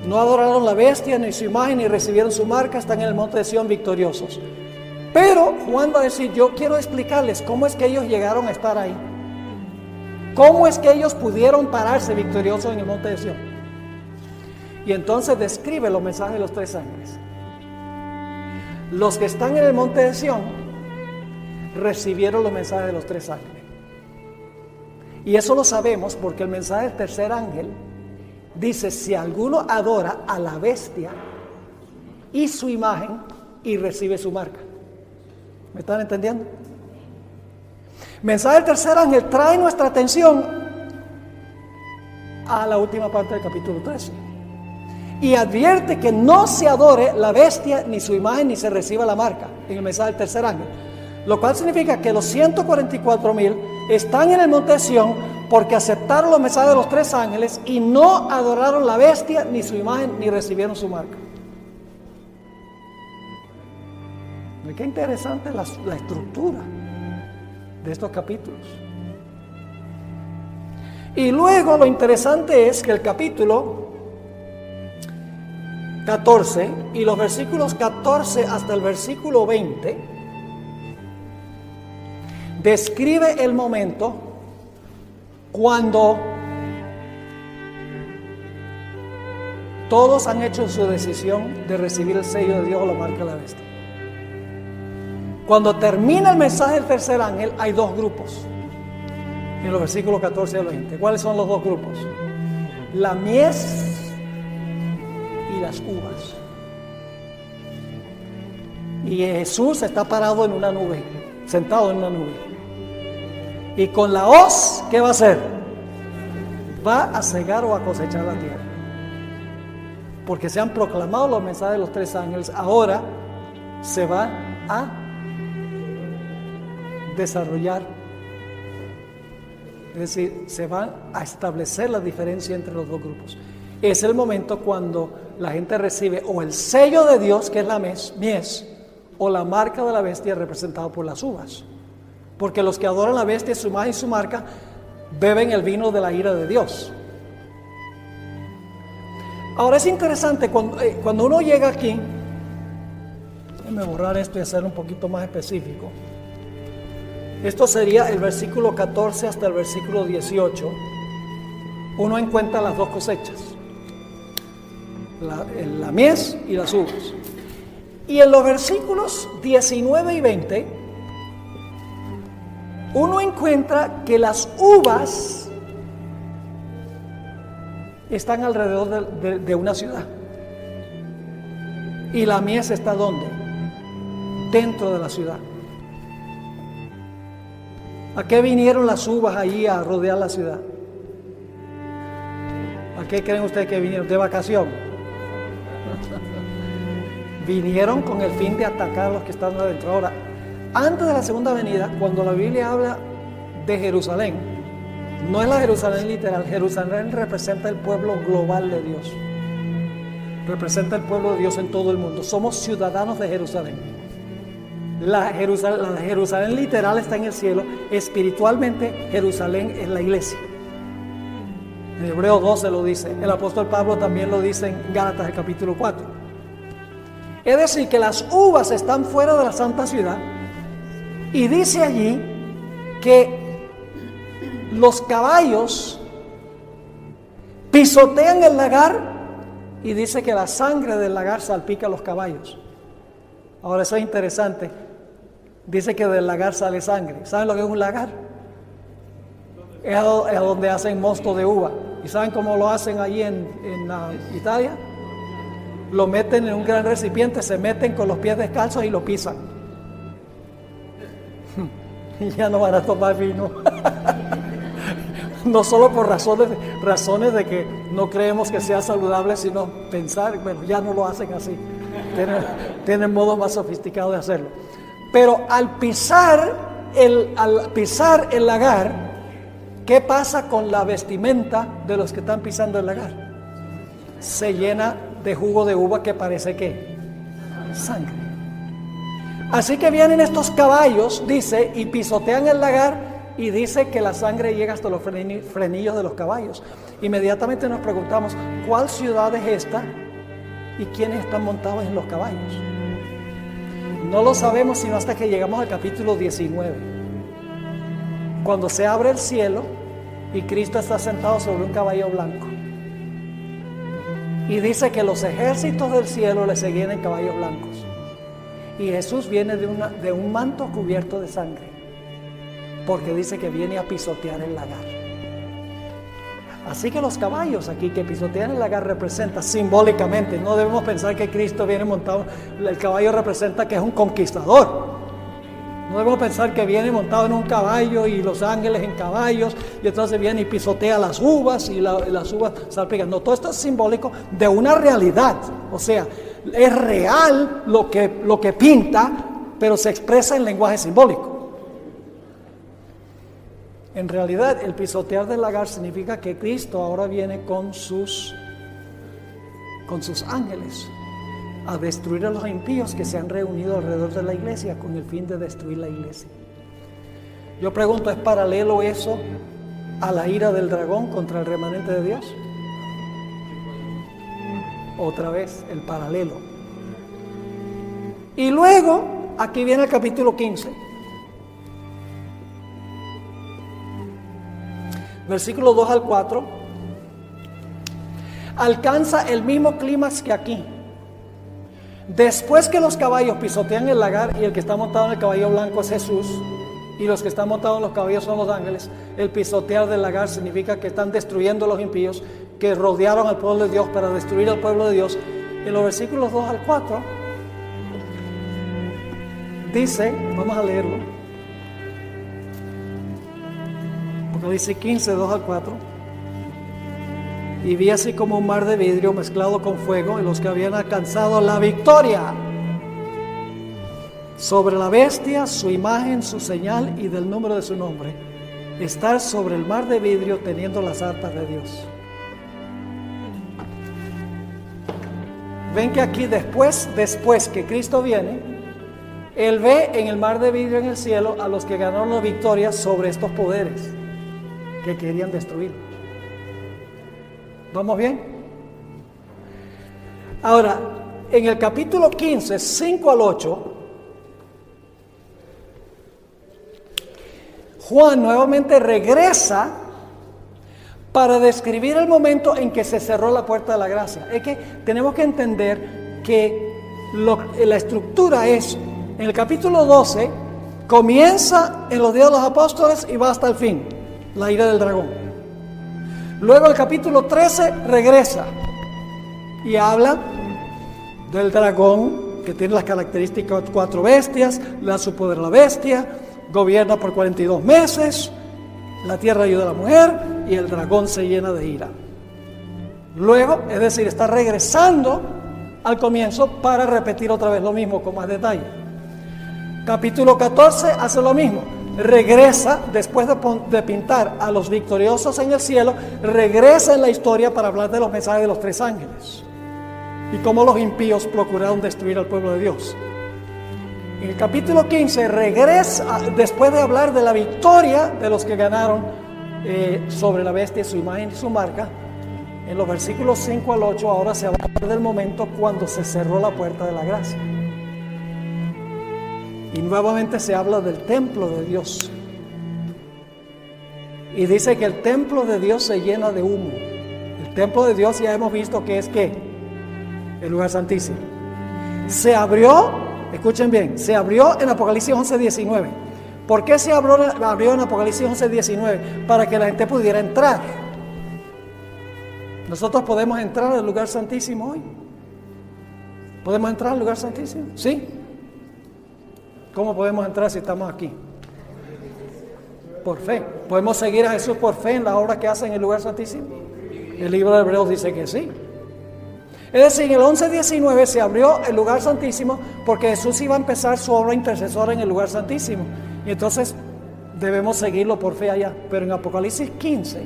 no adoraron la bestia ni su imagen ni recibieron su marca, están en el monte de Sión victoriosos. Pero Juan va a decir, yo quiero explicarles cómo es que ellos llegaron a estar ahí. ¿Cómo es que ellos pudieron pararse victoriosos en el monte de Sión? Y entonces describe los mensajes de los tres ángeles. Los que están en el monte de Sión recibieron los mensajes de los tres ángeles. Y eso lo sabemos porque el mensaje del tercer ángel dice, si alguno adora a la bestia y su imagen y recibe su marca. ¿Me están entendiendo? Mensaje del tercer ángel trae nuestra atención a la última parte del capítulo 13 y advierte que no se adore la bestia ni su imagen ni se reciba la marca en el mensaje del tercer ángel, lo cual significa que los 144,000 están en el monte de Sión porque aceptaron los mensajes de los tres ángeles y no adoraron la bestia, ni su imagen, ni recibieron su marca. Qué interesante la estructura de estos capítulos. Y luego lo interesante es que el capítulo 14 y los versículos 14 hasta el versículo 20 describe el momento cuando todos han hecho su decisión de recibir el sello de Dios o la marca de la bestia. Cuando termina el mensaje del tercer ángel, hay dos grupos. En los versículos 14 al 20. ¿Cuáles son los dos grupos? La mies y las uvas. Y Jesús está parado en una nube, sentado en una nube. Y con la hoz, ¿qué va a hacer? Va a cegar o a cosechar la tierra. Porque se han proclamado los mensajes de los tres ángeles. Ahora se va a desarrollar, es decir, se va a establecer la diferencia entre los dos grupos. Es el momento cuando la gente recibe o el sello de Dios, que es la mies, o la marca de la bestia representada por las uvas. Porque los que adoran la bestia, su imagen y su marca, beben el vino de la ira de Dios. Ahora es interesante cuando uno llega aquí, déjame borrar esto y hacerlo un poquito más específico. Esto sería el versículo 14 hasta el versículo 18. Uno encuentra las dos cosechas, la mies y las uvas. Y en los versículos 19 y 20, uno encuentra que las uvas están alrededor de una ciudad. Y la mies está ¿dónde? Dentro de la ciudad. ¿A qué vinieron las uvas allí a rodear la ciudad? ¿A qué creen ustedes que vinieron? ¿De vacación? Vinieron con el fin de atacar a los que están adentro. Ahora, antes de la segunda venida, cuando la Biblia habla de Jerusalén, no es la Jerusalén literal. Jerusalén representa el pueblo global de Dios. Representa el pueblo de Dios en todo el mundo. Somos ciudadanos de Jerusalén. La Jerusalén literal está en el cielo. Espiritualmente, Jerusalén es la iglesia. En Hebreos 12 lo dice. El apóstol Pablo también lo dice en Gálatas, el capítulo 4. Es decir, que las uvas están fuera de la santa ciudad. Y dice allí que los caballos pisotean el lagar. Y dice que la sangre del lagar salpica a los caballos. Ahora eso es interesante. Dice que del lagar sale sangre. ¿Saben lo que es un lagar? Es a donde hacen mosto de uva. ¿Y saben cómo lo hacen allí en Italia? Lo meten en un gran recipiente, se meten con los pies descalzos y lo pisan. Y ya no van a tomar vino. No solo por razones de que no creemos que sea saludable, sino pensar, bueno, ya no lo hacen así. Tienen modos más sofisticados de hacerlo. Pero al pisar el lagar, ¿qué pasa con la vestimenta de los que están pisando el lagar? Se llena de jugo de uva que parece que sangre. Así que vienen estos caballos, dice, y pisotean el lagar, y dice que la sangre llega hasta los frenillos de los caballos. Inmediatamente nos preguntamos, ¿cuál ciudad es esta? ¿Y quiénes están montados en los caballos? No lo sabemos sino hasta que llegamos al capítulo 19, cuando se abre el cielo y Cristo está sentado sobre un caballo blanco. Y dice que los ejércitos del cielo le seguían en caballos blancos. Y Jesús viene de un manto cubierto de sangre, porque dice que viene a pisotear el lagar. Así que los caballos aquí que pisotean el lagar representan simbólicamente, no debemos pensar que Cristo viene montado, el caballo representa que es un conquistador. No debemos pensar que viene montado en un caballo y los ángeles en caballos y entonces viene y pisotea las uvas y las uvas salpican. No, todo esto es simbólico de una realidad. O sea, es real lo que pinta, pero se expresa en lenguaje simbólico. En realidad, el pisotear del lagar significa que Cristo ahora viene con sus ángeles a destruir a los impíos que se han reunido alrededor de la iglesia con el fin de destruir la iglesia. Yo pregunto, ¿es paralelo eso a la ira del dragón contra el remanente de Dios? Otra vez, el paralelo. Y luego, aquí viene el capítulo 15. Versículos 2 al 4. Alcanza el mismo clímax que aquí. Después que los caballos pisotean el lagar y el que está montado en el caballo blanco es Jesús y los que están montados en los caballos son los ángeles, el pisotear del lagar significa que están destruyendo a los impíos que rodearon al pueblo de Dios para destruir al pueblo de Dios. En los versículos 2 al 4 dice, vamos a leerlo, Apocalipsis 15, 2 al 4. Y vi así como un mar de vidrio mezclado con fuego, y los que habían alcanzado la victoria sobre la bestia, su imagen, su señal y del número de su nombre, estar sobre el mar de vidrio teniendo las arpas de Dios. Ven que aquí después que Cristo viene, Él ve en el mar de vidrio en el cielo a los que ganaron la victoria sobre estos poderes que querían destruir. ¿Vamos bien? Ahora, en el capítulo 15, 5 al 8, Juan nuevamente regresa para describir el momento en que se cerró la puerta de la gracia. Es que tenemos que entender que la estructura es, en el capítulo 12, comienza en los días de los apóstoles y va hasta el fin, la ira del dragón. Luego el capítulo 13 regresa y habla del dragón que tiene las características 4 bestias, le da su poder a la bestia, gobierna por 42 meses, la tierra ayuda a la mujer y el dragón se llena de ira. Luego, es decir, está regresando al comienzo para repetir otra vez lo mismo con más detalle. Capítulo 14 hace lo mismo. Regresa, después de pintar a los victoriosos en el cielo, regresa en la historia para hablar de los mensajes de los 3 ángeles y cómo los impíos procuraron destruir al pueblo de Dios. En el capítulo 15 regresa, después de hablar de la victoria de los que ganaron sobre la bestia, su imagen y su marca. En los versículos 5 al 8 ahora se habla del momento cuando se cerró la puerta de la gracia. Y nuevamente se habla del templo de Dios. Y dice que el templo de Dios se llena de humo. El templo de Dios ya hemos visto que es ¿qué? El lugar santísimo. Se abrió, escuchen bien, se abrió en Apocalipsis 11:19. ¿Por qué se abrió en Apocalipsis 11:19? Para que la gente pudiera entrar. Nosotros podemos entrar al lugar santísimo hoy. ¿Podemos entrar al lugar santísimo? ¿Sí? ¿Cómo podemos entrar si estamos aquí? Por fe. ¿Podemos seguir a Jesús por fe en la obra que hace en el lugar santísimo? El libro de Hebreos dice que sí. Es decir, en el 11:19 se abrió el lugar santísimo porque Jesús iba a empezar su obra intercesora en el lugar santísimo. Y entonces debemos seguirlo por fe allá. Pero en Apocalipsis 15,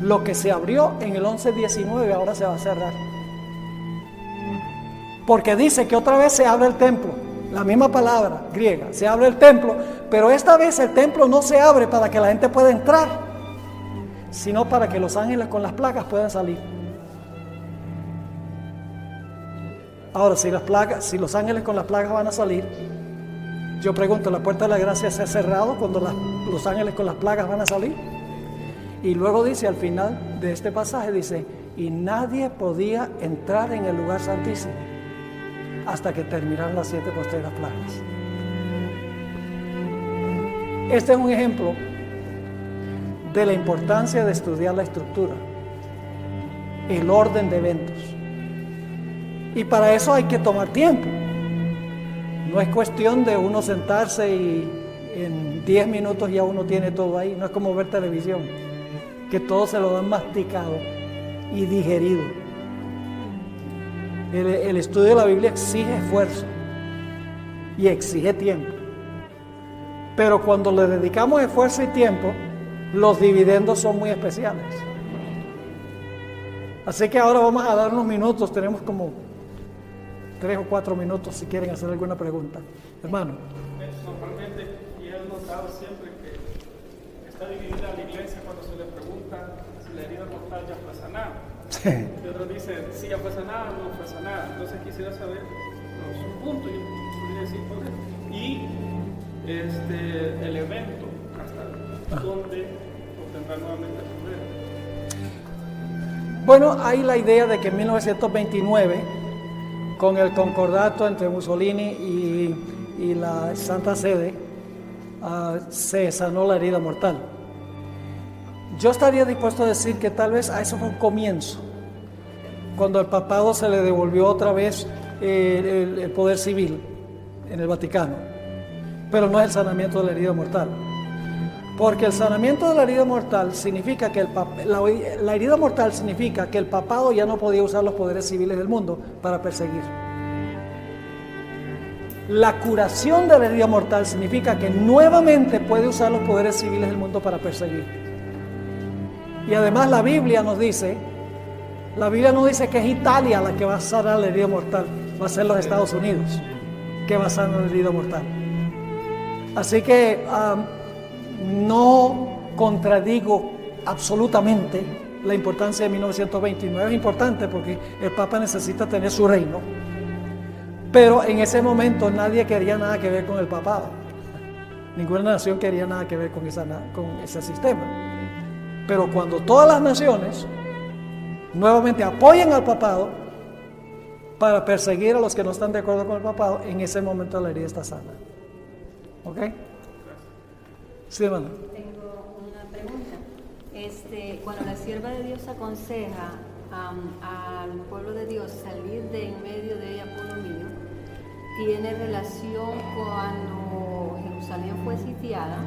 lo que se abrió en el 11:19 ahora se va a cerrar. Porque dice que otra vez se abre el templo. La misma palabra griega, se abre el templo, pero esta vez el templo no se abre para que la gente pueda entrar, sino para que los ángeles con las plagas puedan salir. Ahora, si los ángeles con las plagas van a salir, yo pregunto, ¿la puerta de la gracia se ha cerrado cuando los ángeles con las plagas van a salir? Y luego dice al final de este pasaje, dice, y nadie podía entrar en el lugar santísimo hasta que terminaran las 7 postreras plagas. Este es un ejemplo de la importancia de estudiar la estructura, el orden de eventos. Y para eso hay que tomar tiempo. No es cuestión de uno sentarse y en 10 minutos ya uno tiene todo ahí. No es como ver televisión, que todo se lo dan masticado y digerido. El estudio de la Biblia exige esfuerzo y exige tiempo. Pero cuando le dedicamos esfuerzo y tiempo, los dividendos son muy especiales. Así que ahora vamos a dar unos minutos, tenemos como 3 o 4 minutos si quieren hacer alguna pregunta. Hermano. Normalmente, y he notado siempre que está dividida la iglesia cuando se le pregunta si la herida mortal ya fue sanada. Sí. Y otros dicen, si ya fue sanada o no fue sanada. Entonces quisiera saber su punto, yo podría decir por qué. Y el evento, hasta dónde obtendrá nuevamente el poder. Bueno, hay la idea de que en 1929, con el concordato entre Mussolini y la Santa Sede, se sanó la herida mortal. Yo estaría dispuesto a decir que tal vez a eso fue un comienzo, cuando al papado se le devolvió otra vez el poder civil en el Vaticano, pero no es el sanamiento de la herida mortal. Porque el sanamiento de la herida mortal significa que la herida mortal significa que el papado ya no podía usar los poderes civiles del mundo para perseguir. La curación de la herida mortal significa que nuevamente puede usar los poderes civiles del mundo para perseguir. Y además la Biblia nos dice que es Italia la que va a sanar la herida mortal, va a ser los Estados Unidos que va a sanar la herida mortal. Así que no contradigo absolutamente la importancia de 1929. Es importante porque el Papa necesita tener su reino, pero en ese momento nadie quería nada que ver con el papado. Ninguna nación quería nada que ver con ese sistema. Pero cuando todas las naciones nuevamente apoyan al papado para perseguir a los que no están de acuerdo con el papado, en ese momento la herida está sana. ¿Ok? Sí, hermano. Tengo una pregunta. Cuando la sierva de Dios aconseja al pueblo de Dios salir de en medio de ella, pueblo mío, tiene relación cuando Jerusalén fue sitiada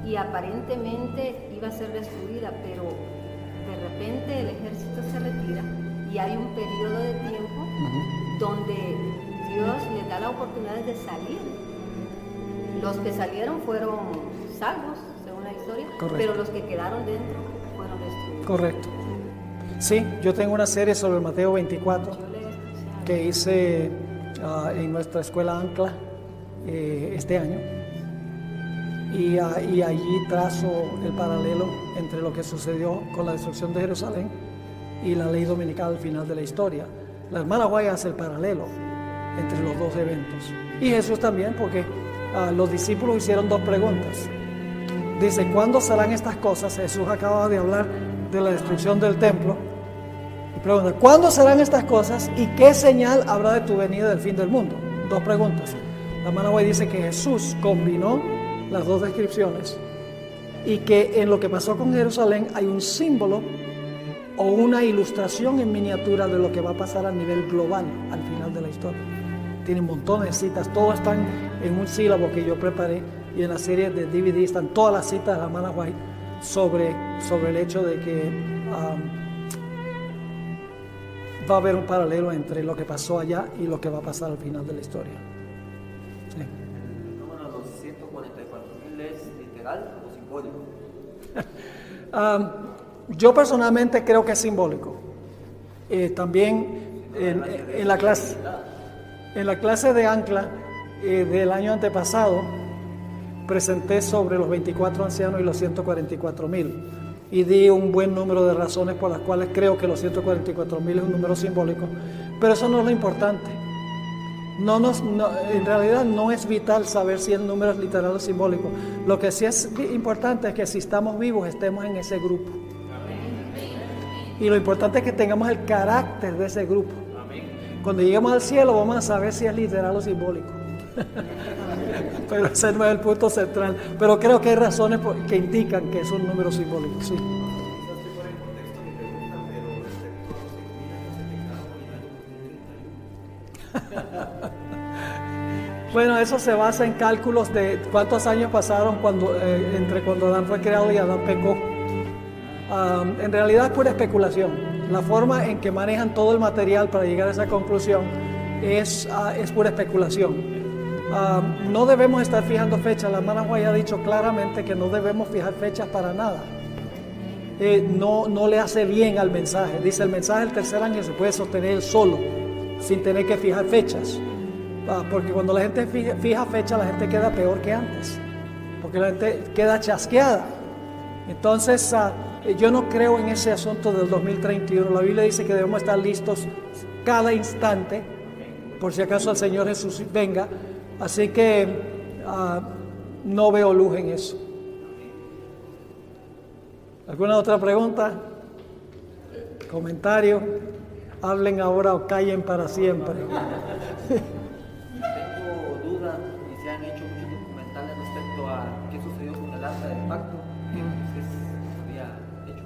y aparentemente iba a ser destruida, pero de repente el ejército se retira y hay un periodo de tiempo donde Dios les da la oportunidad de salir. Los que salieron fueron salvos, según la historia, correcto, pero los que quedaron dentro fueron destruidos. Correcto. Sí, yo tengo una serie sobre Mateo 24 que hice en nuestra escuela Ancla este año. Y allí trazo el paralelo entre lo que sucedió con la destrucción de Jerusalén y la ley dominical al final de la historia. La hermana Guaya hace el paralelo entre los dos eventos. Y Jesús también, porque los discípulos hicieron 2 preguntas. Dice, ¿cuándo serán estas cosas? Jesús acaba de hablar de la destrucción del templo. Y pregunta, ¿cuándo serán estas cosas? ¿Y qué señal habrá de tu venida del fin del mundo? 2 preguntas. La hermana Guaya dice que Jesús combinó las 2 descripciones y que en lo que pasó con Jerusalén hay un símbolo o una ilustración en miniatura de lo que va a pasar a nivel global al final de la historia. Tiene montones de citas, todas están en un sílabo que yo preparé, y en la serie de DVD están todas las citas de la hermana White sobre el hecho de que va a haber un paralelo entre lo que pasó allá y lo que va a pasar al final de la historia. Sí. El número de los 144.000 es literal o simbólico. Yo personalmente creo que es simbólico. También en la clase de Ancla del año antepasado presenté sobre los 24 ancianos y los 144.000 y di un buen número de razones por las cuales creo que los 144.000 es un número simbólico, pero eso no es lo importante. En realidad no es vital saber si el número es literal o simbólico. Lo que sí es importante es que si estamos vivos estemos en ese grupo. Y lo importante es que tengamos el carácter de ese grupo. Cuando lleguemos al cielo vamos a saber si es literal o simbólico. Pero ese no es el punto central. Pero creo que hay razones que indican que es un número simbólico. Sí. Bueno, eso se basa en cálculos de cuántos años pasaron entre cuando Adán fue creado y Adán pecó. En realidad es pura especulación. La forma en que manejan todo el material para llegar a esa conclusión es pura especulación. No debemos estar fijando fechas. La hermana White ha dicho claramente que no debemos fijar fechas para nada. No le hace bien al mensaje. Dice, el mensaje del tercer ángel se puede sostener él solo, sin tener que fijar fechas. Porque cuando la gente fija fechas, la gente queda peor que antes, porque la gente queda chasqueada. Entonces, yo no creo en ese asunto del 2031. La Biblia dice que debemos estar listos cada instante, por si acaso el Señor Jesús venga. Así que no veo luz en eso. ¿Alguna otra pregunta? ¿Comentario? Hablen ahora o callen para siempre. Tengo duda y se han hecho muchos documentales respecto a qué sucedió con el arca del pacto, que Moisés había hecho.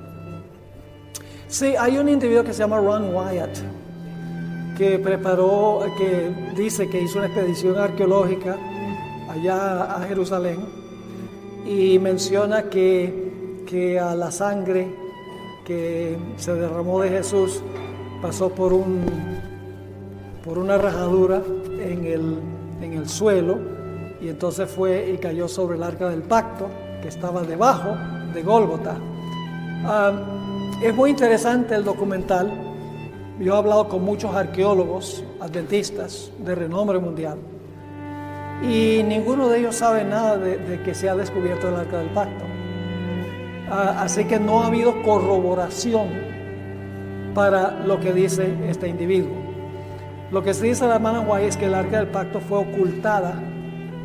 Sí, hay un individuo que se llama Ron Wyatt, que dice que hizo una expedición arqueológica allá a Jerusalén y menciona que a la sangre que se derramó de Jesús pasó por una rajadura en el suelo, y entonces fue y cayó sobre el arca del pacto que estaba debajo de Gólgota. Es muy interesante el documental. Yo he hablado con muchos arqueólogos adventistas de renombre mundial y ninguno de ellos sabe nada de que se ha descubierto el arca del pacto. Así que no ha habido corroboración para lo que dice este individuo. Lo que se dice la hermana White es que el arca del pacto fue ocultada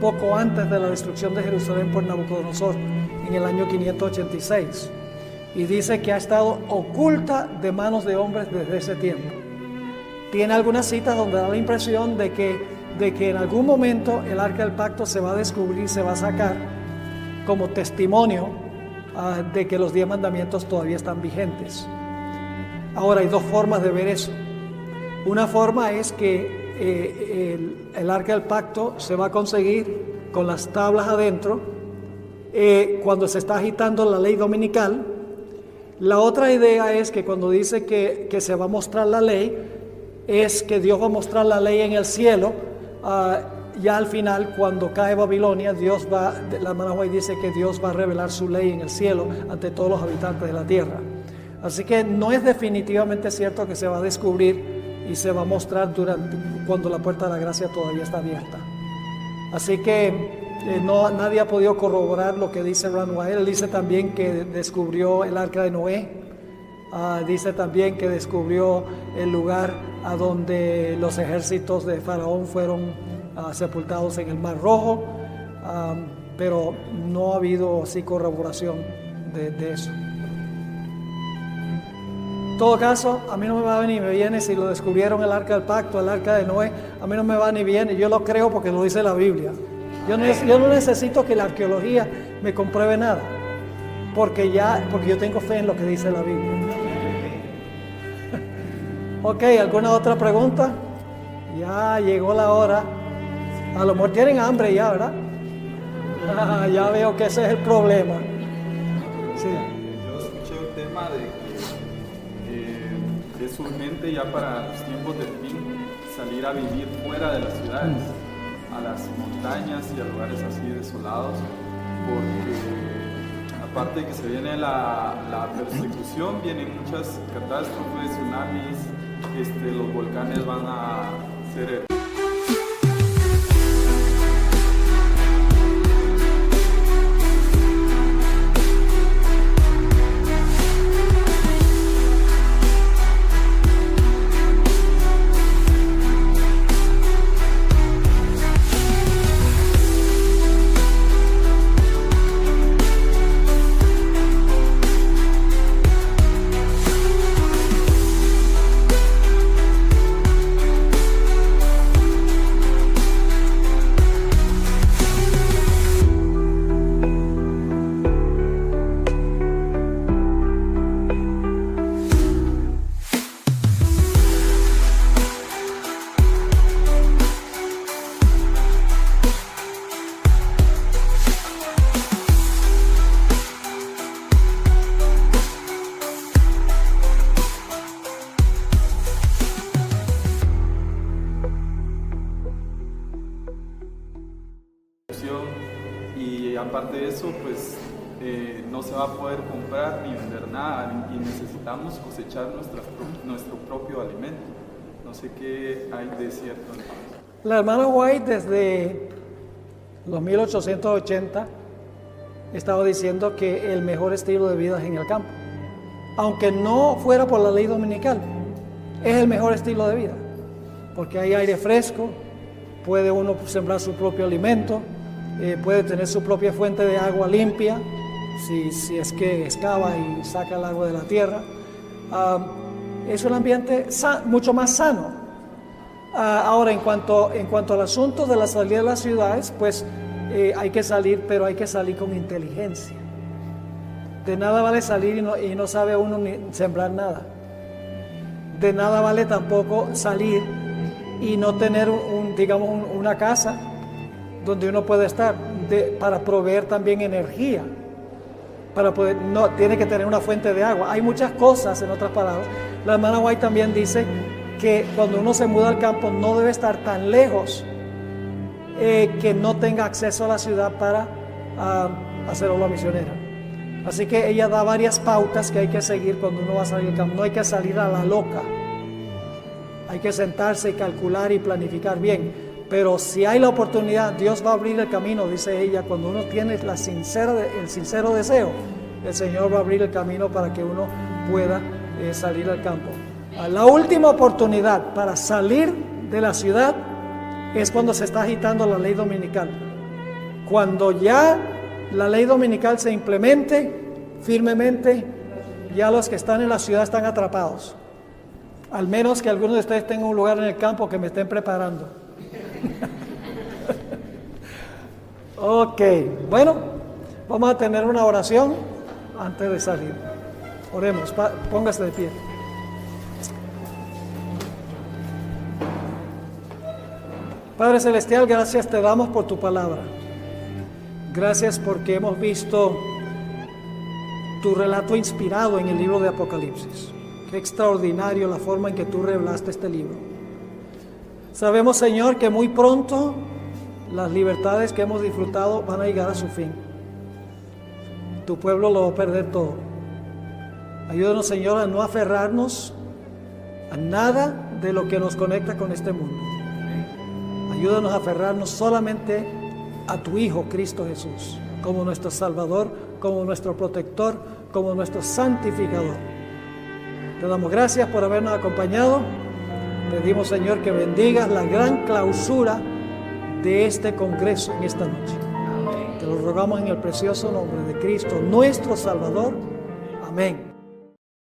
poco antes de la destrucción de Jerusalén por Nabucodonosor en el año 586, y dice que ha estado oculta de manos de hombres desde ese tiempo. Tiene algunas citas donde da la impresión de que en algún momento el arca del pacto se va a descubrir, se va a sacar como testimonio de que los 10 mandamientos todavía están vigentes. Ahora, hay dos formas de ver eso. Una forma es que el arca del pacto se va a conseguir con las tablas adentro cuando se está agitando la ley dominical. La otra idea es que cuando dice que se va a mostrar la ley, es que Dios va a mostrar la ley en el cielo. Ya al final, cuando cae Babilonia, la hermana White dice que Dios va a revelar su ley en el cielo ante todos los habitantes de la tierra. Así que no es definitivamente cierto que se va a descubrir y se va a mostrar cuando la puerta de la gracia todavía está abierta. Así que nadie ha podido corroborar lo que dice Ron Wyatt. Él dice también que descubrió el arca de Noé. Dice también que descubrió el lugar a donde los ejércitos de Faraón fueron sepultados en el Mar Rojo, pero no ha habido así corroboración de eso. En todo caso, a mí no me va ni me viene si lo descubrieron el arca del pacto, el arca de Noé. A mí no me va ni viene, yo lo creo porque lo dice la Biblia. Yo no necesito que la arqueología me compruebe nada, porque yo tengo fe en lo que dice la Biblia. Ok, ¿alguna otra pregunta? Ya llegó la hora. A lo mejor tienen hambre ya, ¿verdad? Ya veo que ese es el problema. Sí. Yo escuché un tema de que es urgente ya para los tiempos del fin salir a vivir fuera de las ciudades, a las montañas y a lugares así desolados, porque aparte de que se viene la persecución, vienen muchas catástrofes, tsunamis, los volcanes van a ser y aparte de eso, pues no se va a poder comprar ni vender nada y necesitamos cosechar nuestro propio alimento. No sé qué hay de cierto en eso. La hermana White desde los 1880 estaba diciendo que el mejor estilo de vida es en el campo. Aunque no fuera por la ley dominical, es el mejor estilo de vida. Porque hay aire fresco, puede uno sembrar su propio alimento, puede tener su propia fuente de agua limpia, si es que excava y saca el agua de la tierra. Es un ambiente mucho más sano. Ahora, en cuanto al asunto de la salida de las ciudades, pues hay que salir, pero hay que salir con inteligencia. De nada vale salir y no sabe uno ni sembrar nada. De nada vale tampoco salir y no tener una casa donde uno puede estar para proveer también energía. Tiene que tener una fuente de agua. Hay muchas cosas, en otras palabras. La hermana White también dice que cuando uno se muda al campo no debe estar tan lejos que no tenga acceso a la ciudad para hacer obra misionera. Así que ella da varias pautas que hay que seguir cuando uno va a salir al campo. No hay que salir a la loca. Hay que sentarse y calcular y planificar bien. Pero si hay la oportunidad, Dios va a abrir el camino, dice ella. Cuando uno tiene el sincero deseo, el Señor va a abrir el camino para que uno pueda salir al campo. La última oportunidad para salir de la ciudad es cuando se está agitando la ley dominical. Cuando ya la ley dominical se implemente firmemente, ya los que están en la ciudad están atrapados. Al menos que algunos de ustedes tengan un lugar en el campo que me estén preparando. Ok, bueno, vamos a tener una oración antes de salir. Oremos, póngase de pie. Padre Celestial, gracias te damos por tu palabra. Gracias porque hemos visto tu relato inspirado en el libro de Apocalipsis. Qué extraordinario la forma en que tú revelaste este libro. Sabemos, Señor, que muy pronto las libertades que hemos disfrutado van a llegar a su fin. Tu pueblo lo va a perder todo. Ayúdanos, Señor, a no aferrarnos a nada de lo que nos conecta con este mundo. Ayúdanos a aferrarnos solamente a tu Hijo, Cristo Jesús, como nuestro Salvador, como nuestro protector, como nuestro santificador. Te damos gracias por habernos acompañado. Pedimos, Señor, que bendigas la gran clausura de este congreso en esta noche. Te lo rogamos en el precioso nombre de Cristo, nuestro Salvador. Amén.